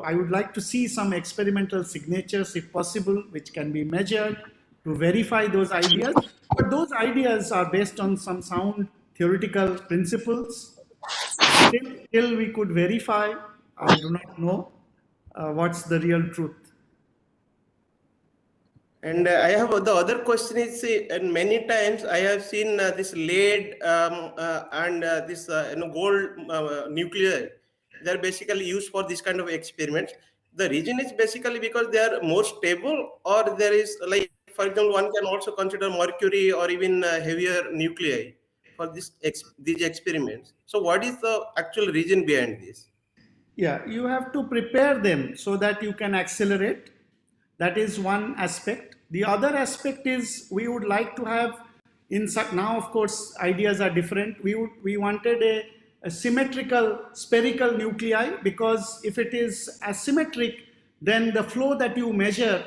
would like to see some experimental signatures, if possible, which can be measured to verify those ideas. But those ideas are based on some sound theoretical principles. Till we could verify, I do not know what's the real truth. And I have the other question is, and many times I have seen this lead and this gold nuclei. They're basically used for this kind of experiments. The reason is basically because they are more stable, or there is, like, for example, one can also consider mercury or even heavier nuclei for these experiments. So what is the actual reason behind this? Yeah, you have to prepare them so that you can accelerate. That is one aspect. The other aspect is we would like to have, now of course ideas are different. We wanted a symmetrical spherical nuclei, because if it is asymmetric, then the flow that you measure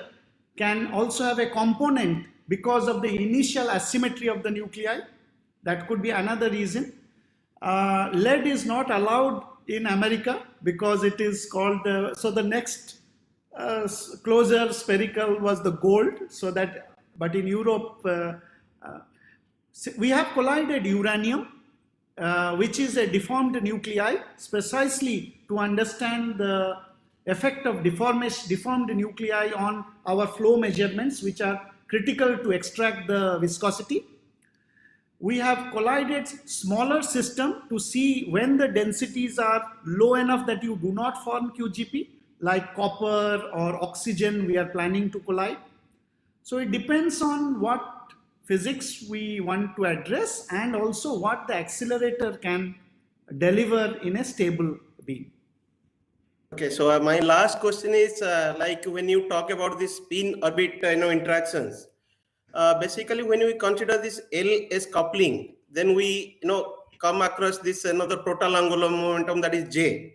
can also have a component because of the initial asymmetry of the nuclei. That could be another reason. Lead is not allowed in America because it is called, so the next closer spherical was the gold, so that, but in Europe We have collided uranium, which is a deformed nuclei, precisely to understand the effect of deformed nuclei on our flow measurements, which are critical to extract the viscosity. We have collided smaller system to see when the densities are low enough that you do not form Qgp, like copper or oxygen we are planning to collide. So it depends on what physics we want to address and also what the accelerator can deliver in a stable beam. Okay, so my last question is like when you talk about this spin orbit interactions, basically when we consider this LS coupling, then we come across this another total angular momentum, that is J.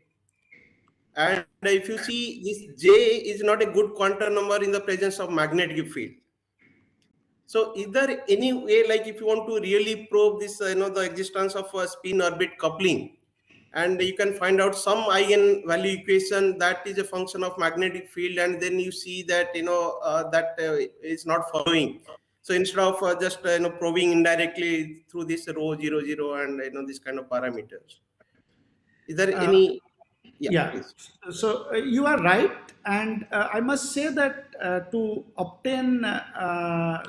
And if you see, this J is not a good quantum number in the presence of magnetic field. So is there any way, like if you want to really probe this, the existence of a spin orbit coupling, and you can find out some eigenvalue equation that is a function of magnetic field, and then you see that that is not following. So instead of just probing indirectly through this rho 0 0 and this kind of parameters, is there any? Yeah, Please. so you are right, and I must say that to obtain,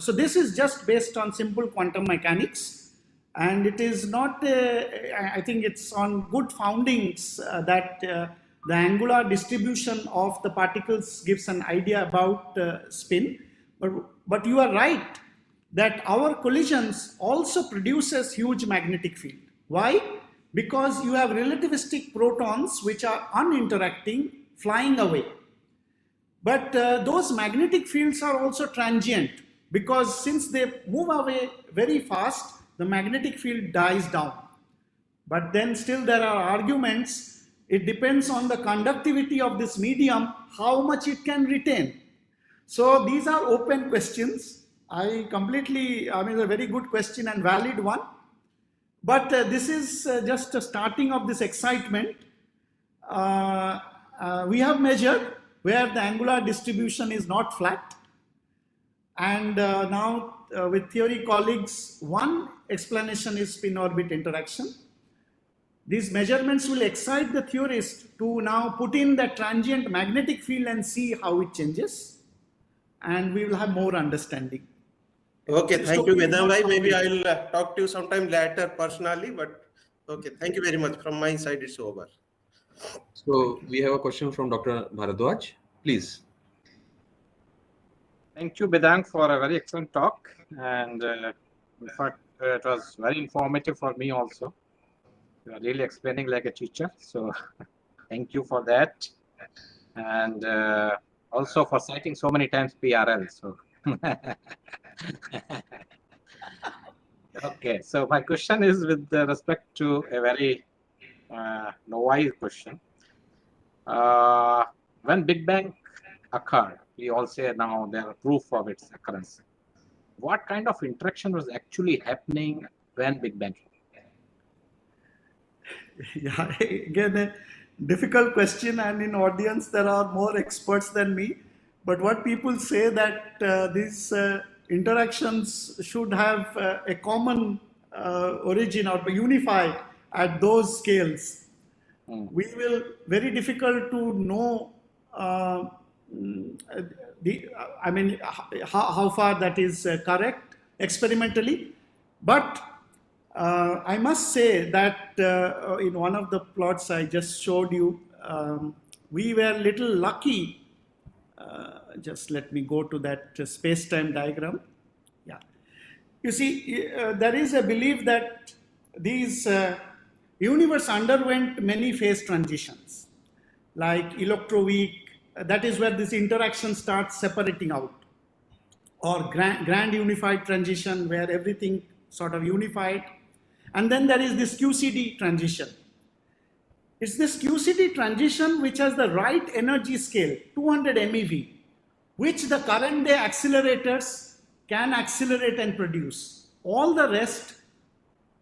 so this is just based on simple quantum mechanics, and it is not, I think it's on good foundings that the angular distribution of the particles gives an idea about spin, but you are right that our collisions also produces huge magnetic field. Why? Because you have relativistic protons which are uninteracting, flying away. But those magnetic fields are also transient, because since they move away very fast, the magnetic field dies down. But then still there are arguments. It depends on the conductivity of this medium, how much it can retain. So these are open questions. It's a very good question and valid one. But this is just a starting of this excitement. We have measured where the angular distribution is not flat. And now with theory colleagues, one explanation is spin-orbit interaction. These measurements will excite the theorist to now put in the transient magnetic field and see how it changes. And we will have more understanding. Okay, thank you, Vedam. Maybe I'll talk to you sometime later personally, but okay, thank you very much. From my side, it's over. So we have a question from Dr. Bharadwaj. Please. Thank you, Bedang, for a very excellent talk. And in fact, it was very informative for me also. You are really explaining like a teacher. So thank you for that. And also for citing so many times PRL. So okay, so my question is with respect to a very novel question. When Big Bang occurred, we all say now there are proof of its occurrence. What kind of interaction was actually happening when Big Bang? Yeah, again, a difficult question, and in audience there are more experts than me. But what people say that these interactions should have a common origin or unify at those scales. We will very difficult to know how far that is correct experimentally, but I must say that in one of the plots I just showed you, we were little lucky. Just let me go to that space-time diagram. Yeah, you see, there is a belief that these universe underwent many phase transitions, like electroweak. That is where this interaction starts separating out, or grand unified transition, where everything sort of unified. And then there is this QCD transition. It's this QCD transition which has the right energy scale, 200 MeV, which the current day accelerators can accelerate and produce. All the rest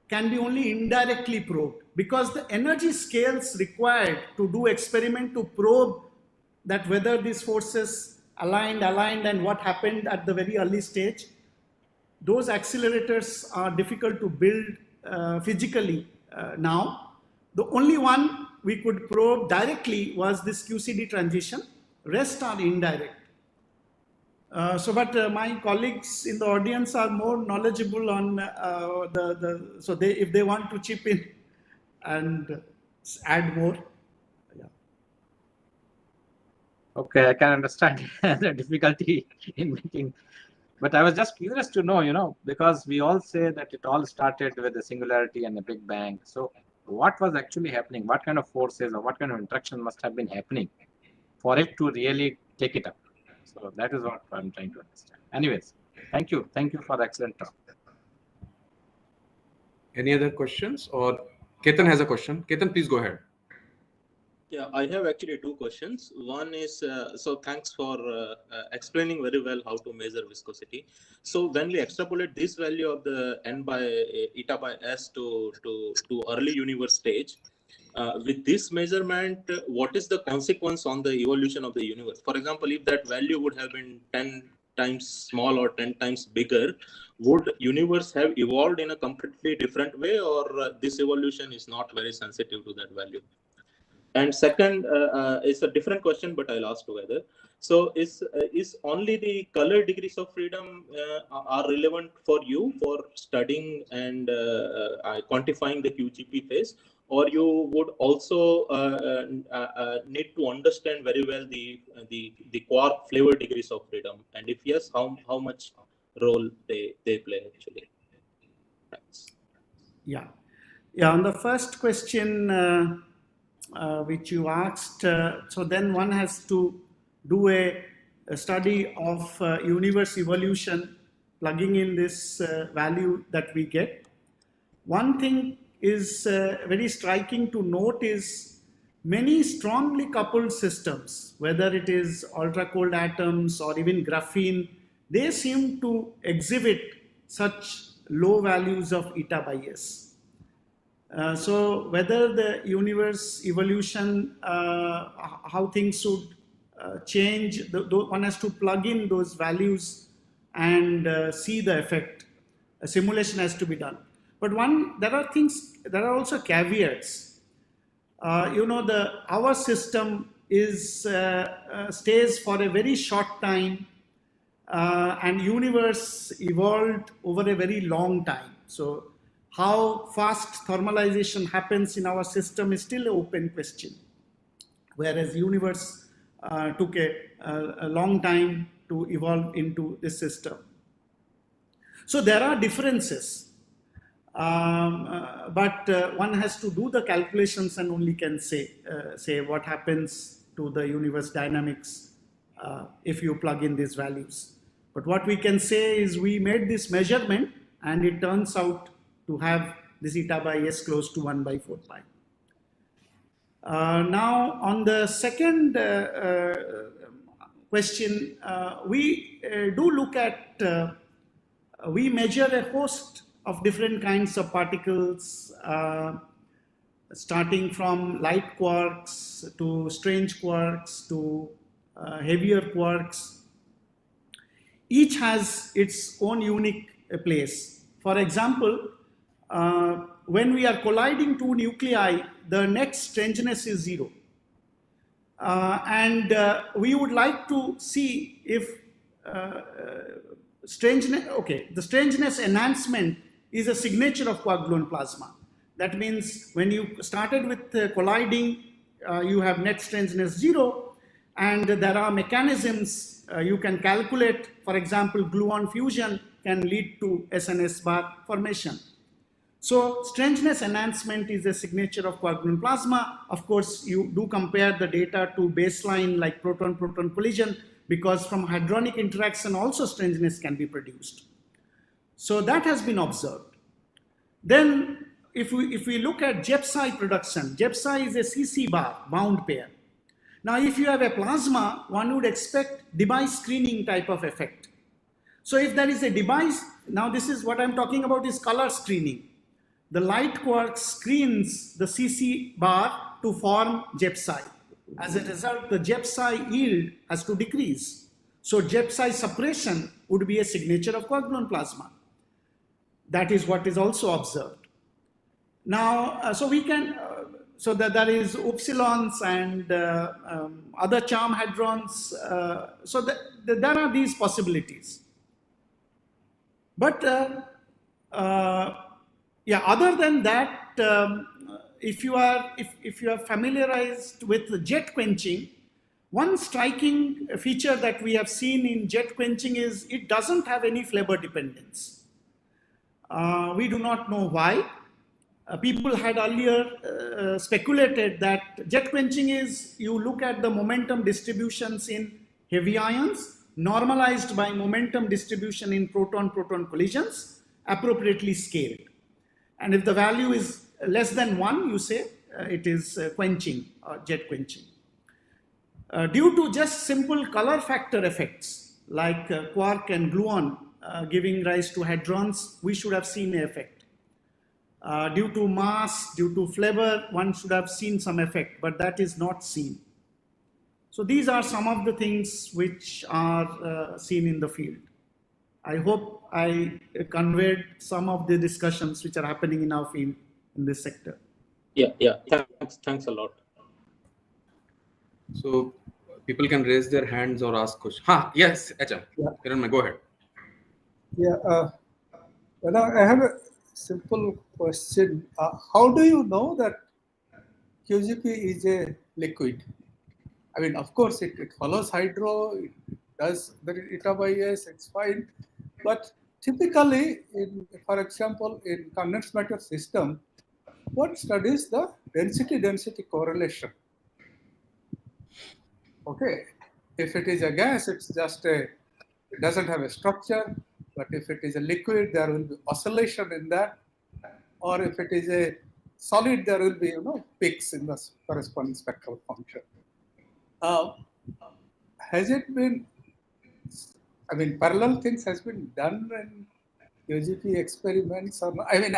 can be only indirectly probed, because the energy scales required to do experiment to probe that whether these forces aligned and what happened at the very early stage those accelerators are difficult to build physically now. The only one we could probe directly was this QCD transition. Rest are indirect. But my colleagues in the audience are more knowledgeable on so if they want to chip in and add more. Yeah. Okay, I can understand the difficulty in making. But I was just curious to know, because we all say that it all started with the singularity and the Big Bang. So what was actually happening? What kind of forces or what kind of interaction must have been happening for it to really take it up? So that is what I'm trying to understand. Anyways, thank you. Thank you for the excellent talk. Any other questions? Or Ketan has a question. Ketan, please go ahead. Yeah, I have actually two questions. One is, so thanks for explaining very well how to measure viscosity. So when we extrapolate this value of the n by eta by s to early universe stage, with this measurement, what is the consequence on the evolution of the universe? For example, if that value would have been 10 times small or 10 times bigger, would universe have evolved in a completely different way, or this evolution is not very sensitive to that value? And second, is a different question, but I'll ask together. So is only the color degrees of freedom are relevant for you for studying and quantifying the QGP phase, or you would also need to understand very well the quark flavor degrees of freedom, and if yes, how much role they play actually? Thanks. Yeah. On the first question which you asked, so then one has to do a study of universe evolution, plugging in this value that we get. One thing is very striking to note is many strongly coupled systems, whether it is ultra cold atoms or even graphene, they seem to exhibit such low values of eta by s. So whether the universe evolution, how things should change, one has to plug in those values and see the effect. A simulation has to be done. But there are also caveats. Our system stays for a very short time, and universe evolved over a very long time. So how fast thermalization happens in our system is still an open question, whereas universe took a long time to evolve into this system. So there are differences, but one has to do the calculations and only can say what happens to the universe dynamics if you plug in these values. But what we can say is we made this measurement and it turns out to have this eta by s close to 1 by 4 pi. Now on the second question, we do look at, we measure a host of different kinds of particles, starting from light quarks to strange quarks to heavier quarks. Each has its own unique place. For example, when we are colliding two nuclei, the net strangeness is 0. And we would like to see if the strangeness enhancement is a signature of Quark-Gluon plasma. That means when you started with colliding, you have net strangeness 0, and there are mechanisms you can calculate. For example, gluon fusion can lead to SNS bar formation. So strangeness enhancement is a signature of Quark-Gluon plasma. Of course, you do compare the data to baseline like proton-proton collision, because from hadronic interaction also strangeness can be produced. So that has been observed. Then if we look at JEPSI production, JEPSI is a CC bar bound pair. Now if you have a plasma, one would expect Debye screening type of effect. So if there is a Debye, now this is what I'm talking about is color screening. The light quark screens the CC bar to form JEPSI. As a result, the JEPSI yield has to decrease. So JEPSI suppression would be a signature of Quark-Gluon plasma. that is what is also observed. Now, so we can, so that there is upsilons and other charm hadrons. So there are these possibilities. But yeah, other than that, if you are familiarized with jet quenching, one striking feature that we have seen in jet quenching is it doesn't have any flavor dependence. We do not know why. People had earlier speculated that jet quenching is you look at the momentum distributions in heavy ions normalized by momentum distribution in proton-proton collisions, appropriately scaled. And if the value is less than 1, you say it is quenching or jet quenching. Due to just simple color factor effects like quark and gluon giving rise to hadrons, we should have seen an effect. Due to mass, due to flavor, one should have seen some effect, but that is not seen. So these are some of the things which are seen in the field. I hope I conveyed some of the discussions which are happening in our field in this sector. Yeah. Thanks a lot. So people can raise their hands or ask questions. Yes, Achal. Yeah. Go ahead. Yeah. Well, I have a simple question. How do you know that Qgp is a liquid? I mean, of course, it follows hydro, it does the eta by S, it's fine. But typically, for example, in condensed matter system, what studies the density-density correlation? Okay, if it is a gas, it's just it doesn't have a structure. But if it is a liquid, there will be oscillation in that. Or if it is a solid, there will be peaks in the corresponding spectral function. Has it been? I mean, parallel things has been done in Qgp experiments, or I mean,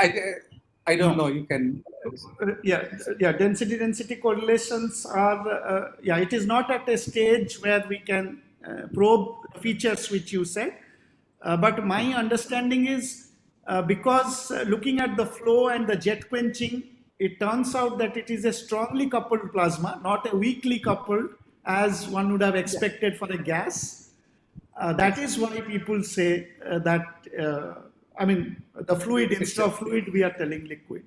I don't know. You can. Yeah. Density correlations are. It is not at a stage where we can probe features which you said. But my understanding is because looking at the flow and the jet quenching, it turns out that it is a strongly coupled plasma, not a weakly coupled as one would have expected for a gas. That is why people say that, I mean, the fluid, instead of fluid, we are telling liquid.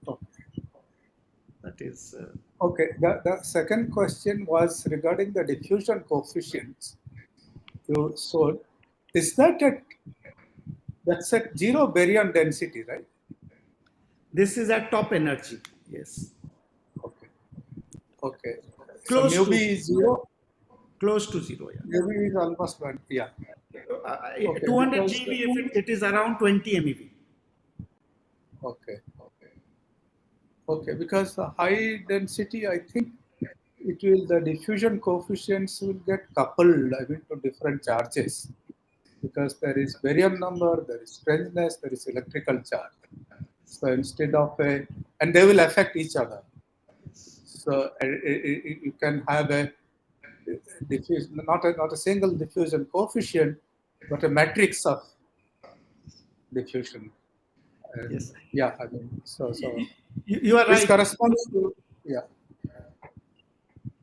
Okay. That is. Okay, the second question was regarding the diffusion coefficients you showed. Is that that's at 0 baryon density, right? This is at top energy, yes. Okay. Close so to is 0? Close to 0, yeah. Maybe is almost 1, yeah. Okay, 200 GeV, if it is around 20 MeV. Okay, because the high density, I think the diffusion coefficients will get coupled, I mean, to different charges. Because there is baryon number, there is strangeness, there is electrical charge. So instead of and they will affect each other. So you can have a diffusion, not a single diffusion coefficient, but a matrix of diffusion. Yes. Yeah, I mean, so you are this right. corresponds to, yeah.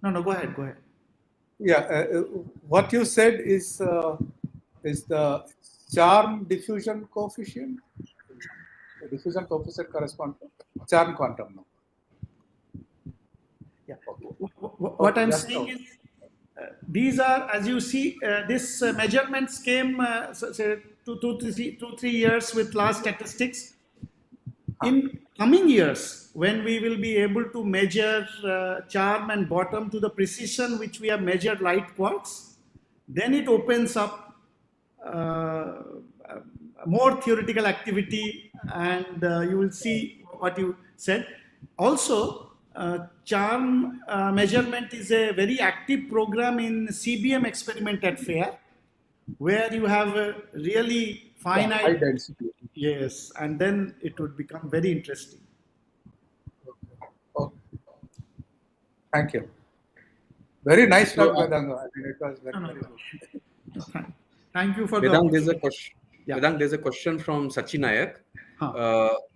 No, go ahead. Yeah, what you said is the charm diffusion coefficient. The diffusion coefficient corresponds to charm quantum number. Yeah. What I'm saying is, these are, as you see, this measurements came say 2-3 years with last statistics. In coming years, when we will be able to measure charm and bottom to the precision which we have measured light quarks, then it opens up more theoretical activity, and you will see what you said. Also, charm measurement is a very active program in CBM experiment at FAIR, where you have a really finite high density. Yes, and then it would become very interesting. Okay. Thank you. Very nice talk, Vedanga. I mean, it was very good. Thank you for Vedang, the there's a question. Vedang, there's a question from Sachin Nayak.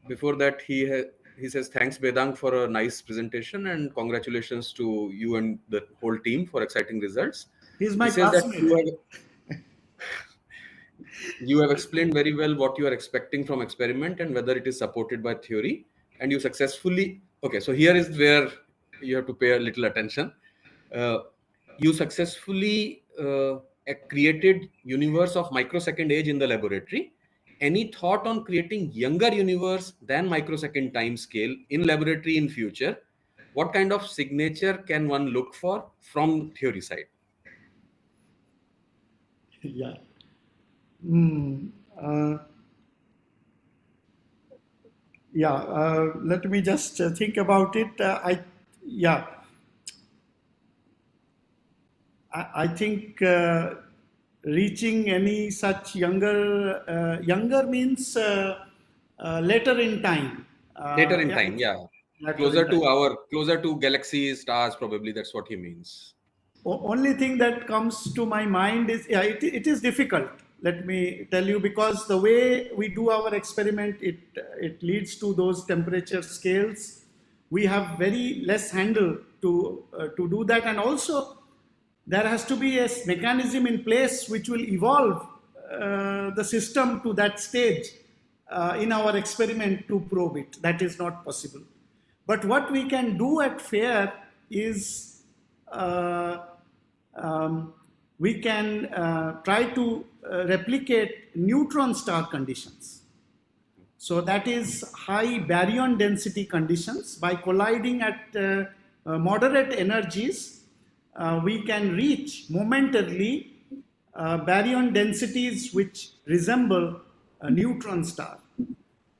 Before that, he says, thanks, Vedang, for a nice presentation and congratulations to you and the whole team for exciting results. He's my he says that classmate. you have explained very well what you are expecting from experiment and whether it is supported by theory. And you successfully, okay, so here is where you have to pay a little attention. You successfully created universe of microsecond age in the laboratory. Any thought on creating younger universe than microsecond time scale in laboratory in future? What kind of signature can one look for from theory side? Yeah. Let me just think about it. I think reaching any such younger means later in time. Later in time, yeah. Closer to galaxies, stars, probably that's what he means. Only thing that comes to my mind is, it is difficult. Let me tell you, because the way we do our experiment, it leads to those temperature scales. We have very less handle to do that, and also there has to be a mechanism in place which will evolve the system to that stage in our experiment to probe it. That is not possible. But what we can do at FAIR is we can try to replicate neutron star conditions. So that is high baryon density conditions. By colliding at moderate energies, we can reach momentarily baryon densities which resemble a neutron star.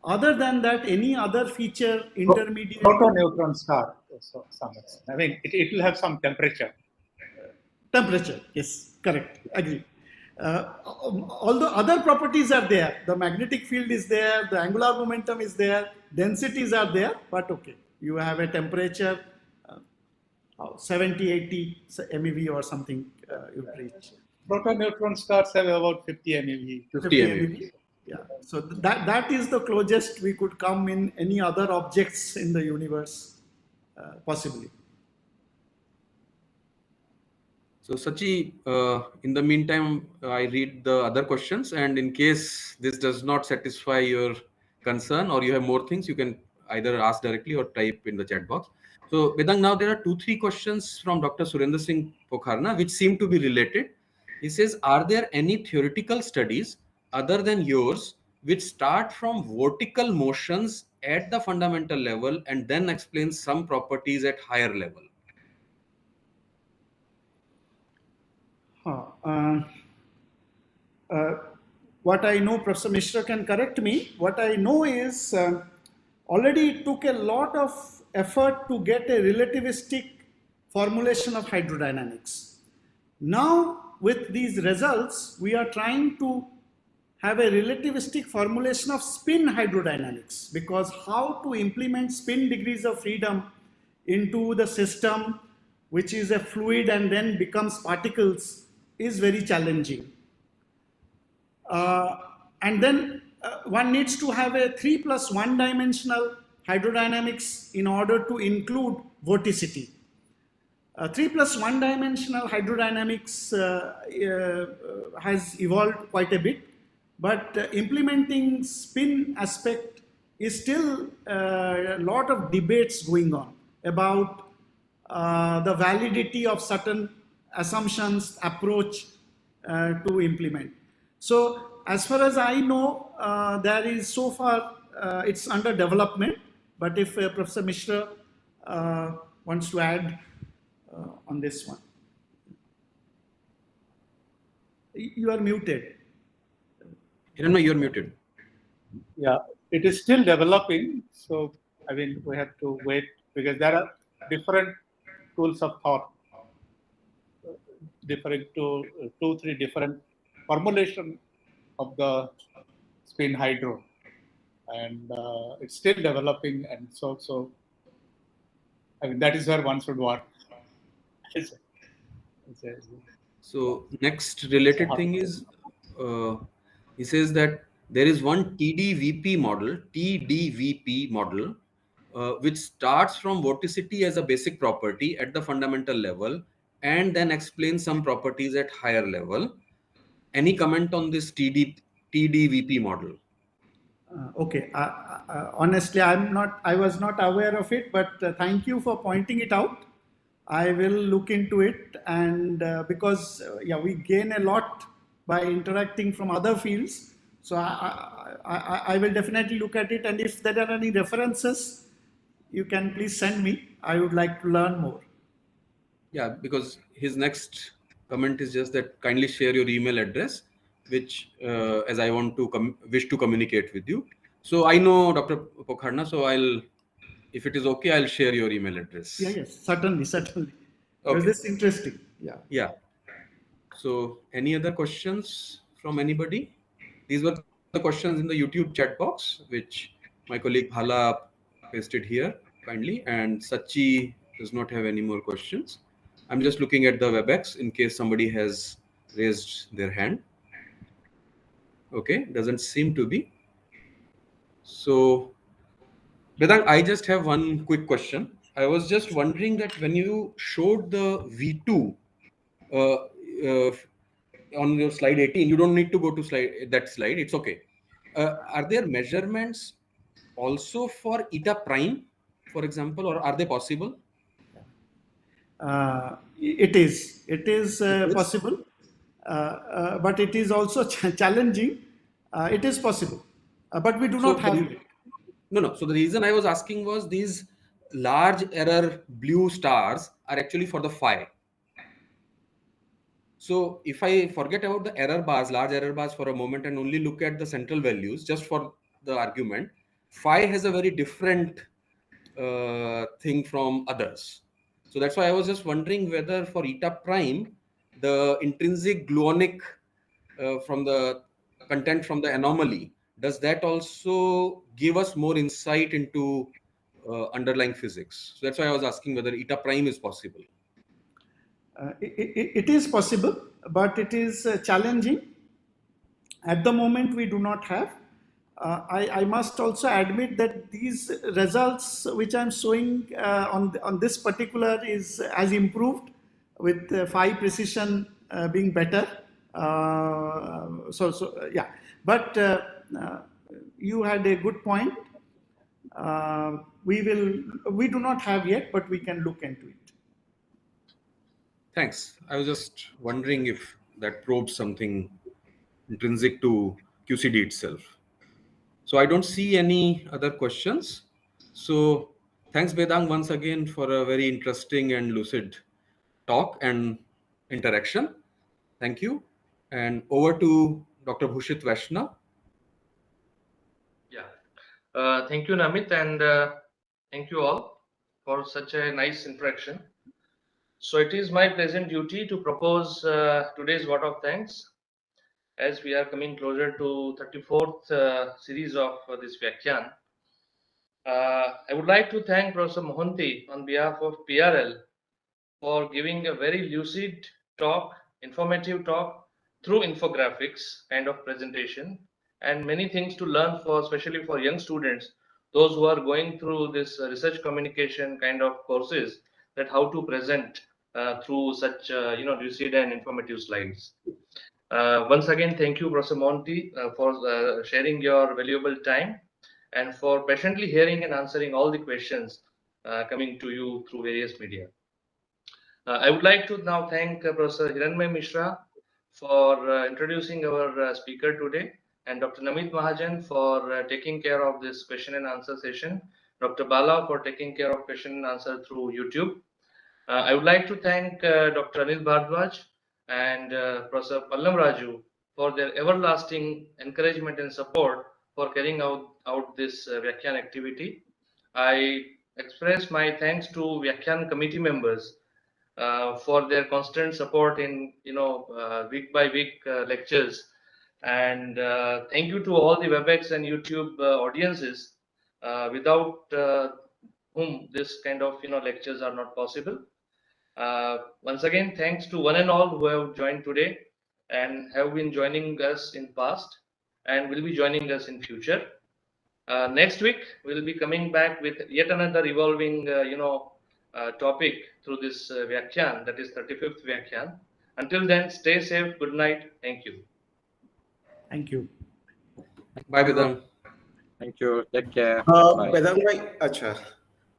Other than that, any other feature intermediate... Proto-neutron star. So, I mean, it will have some temperature. Temperature, yes, correct, agree. Although other properties are there, the magnetic field is there, the angular momentum is there, densities are there, but okay, you have a temperature 70, 80 MeV or something you reach. Proto-neutron stars have about 50 MeV. 50 MeV. Yeah, so that is the closest we could come in any other objects in the universe, possibly. So Sachi, in the meantime, I read the other questions, and in case this does not satisfy your concern or you have more things, you can either ask directly or type in the chat box. So Vedang, now there are 2-3 questions from Dr. Surendra Singh Pokharna which seem to be related. He says, are there any theoretical studies other than yours which start from vertical motions at the fundamental level and then explain some properties at higher level? What I know, Professor Mishra can correct me, what I know is already it took a lot of effort to get a relativistic formulation of hydrodynamics. Now, with these results, we are trying to have a relativistic formulation of spin hydrodynamics, because how to implement spin degrees of freedom into the system, which is a fluid and then becomes particles, is very challenging. And then one needs to have a 3+1 dimensional hydrodynamics in order to include vorticity. 3+1 dimensional hydrodynamics has evolved quite a bit, but implementing spin aspect is still a lot of debates going on about the validity of certain assumptions, approach to implement. So as far as I know, there is so far, it's under development, but if Professor Mishra wants to add on this one. You are muted. Hiranma, you are muted. Yeah, it is still developing. So, I mean, we have to wait because there are different schools of thought, different two, 3 different formulation of the spin hydro, and it's still developing. And so I mean, that is where one should work. So next related thing is He says that there is one TDVP model, which starts from vorticity as a basic property at the fundamental level and then explains some properties at higher level. Any comment on this TDVP model? Okay. Honestly, I was not aware of it, but thank you for pointing it out. I will look into it, and because yeah, we gain a lot by interacting from other fields. So I will definitely look at it, and if there are any references, you can please send me. I would like to learn more. Yeah, because his next comment is just that kindly share your email address, which as I want to wish to communicate with you. So I know Dr. Pokharna, so if it is okay, I'll share your email address. Yeah, yes, certainly. Okay. Because this is interesting. Yeah. Yeah. So any other questions from anybody? These were the questions in the YouTube chat box, which my colleague Bhala pasted here kindly, and Sachi does not have any more questions. I'm just looking at the WebEx in case somebody has raised their hand. Okay, doesn't seem to be. So, Vedang, I just have one quick question. I was just wondering that when you showed the V2 on your slide 18, you don't need to go to that slide. It's okay. Are there measurements also for eta prime, for example, or are they possible? It is possible, but it is also challenging. It is possible, but we do not have it. No. So the reason I was asking was these large error blue stars are actually for the phi. So if I forget about the error bars, large error bars for a moment and only look at the central values just for the argument, phi has a very different thing from others. So that's why I was just wondering whether for eta prime, the intrinsic gluonic from the content from the anomaly, does that also give us more insight into underlying physics? So that's why I was asking whether eta prime is possible. It is possible, but it is challenging. At the moment, we do not have. I must also admit that these results which I'm showing on this particular is as improved with phi precision being better. Yeah, but you had a good point. We do not have yet, but we can look into it. Thanks. I was just wondering if that probes something intrinsic to QCD itself. So I don't see any other questions. So thanks, Bedang, once again for a very interesting and lucid talk and interaction. Thank you. And over to Dr. Bhushit Vaishnav. Yeah. Thank you, Namit, and thank you all for such a nice interaction. So it is my pleasant duty to propose today's vote of thanks as we are coming closer to 34th series of this Vyakhyaan. I would like to thank Professor Mohanty on behalf of PRL for giving a very lucid talk, informative talk through infographics kind of presentation, and many things to learn for, especially for young students, those who are going through this research communication kind of courses, that how to present through such lucid and informative slides. Once again, thank you, Professor Mohanty, for sharing your valuable time and for patiently hearing and answering all the questions coming to you through various media. I would like to now thank Professor Hiranmay Mishra for introducing our speaker today, and Dr. Namit Mahajan for taking care of this question and answer session, Dr. Bala for taking care of question and answer through YouTube. I would like to thank Dr. Anil Bhardwaj and Professor Pallam Raju for their everlasting encouragement and support for carrying out this Vyakhyaan activity. I express my thanks to Vyakhyaan committee members for their constant support in week by week lectures, and thank you to all the WebEx and YouTube audiences without whom this kind of lectures are not possible. Once again, thanks to one and all who have joined today and have been joining us in past. and will be joining us in future. Next week, we'll be coming back with yet another evolving, topic through this Vyakhyaan, that is 35th Vyakhyaan. Until then, stay safe. Good night. Thank you. Thank you. Bye, Vedam. Thank you. Take care. Bye. Bedang bhai, acha.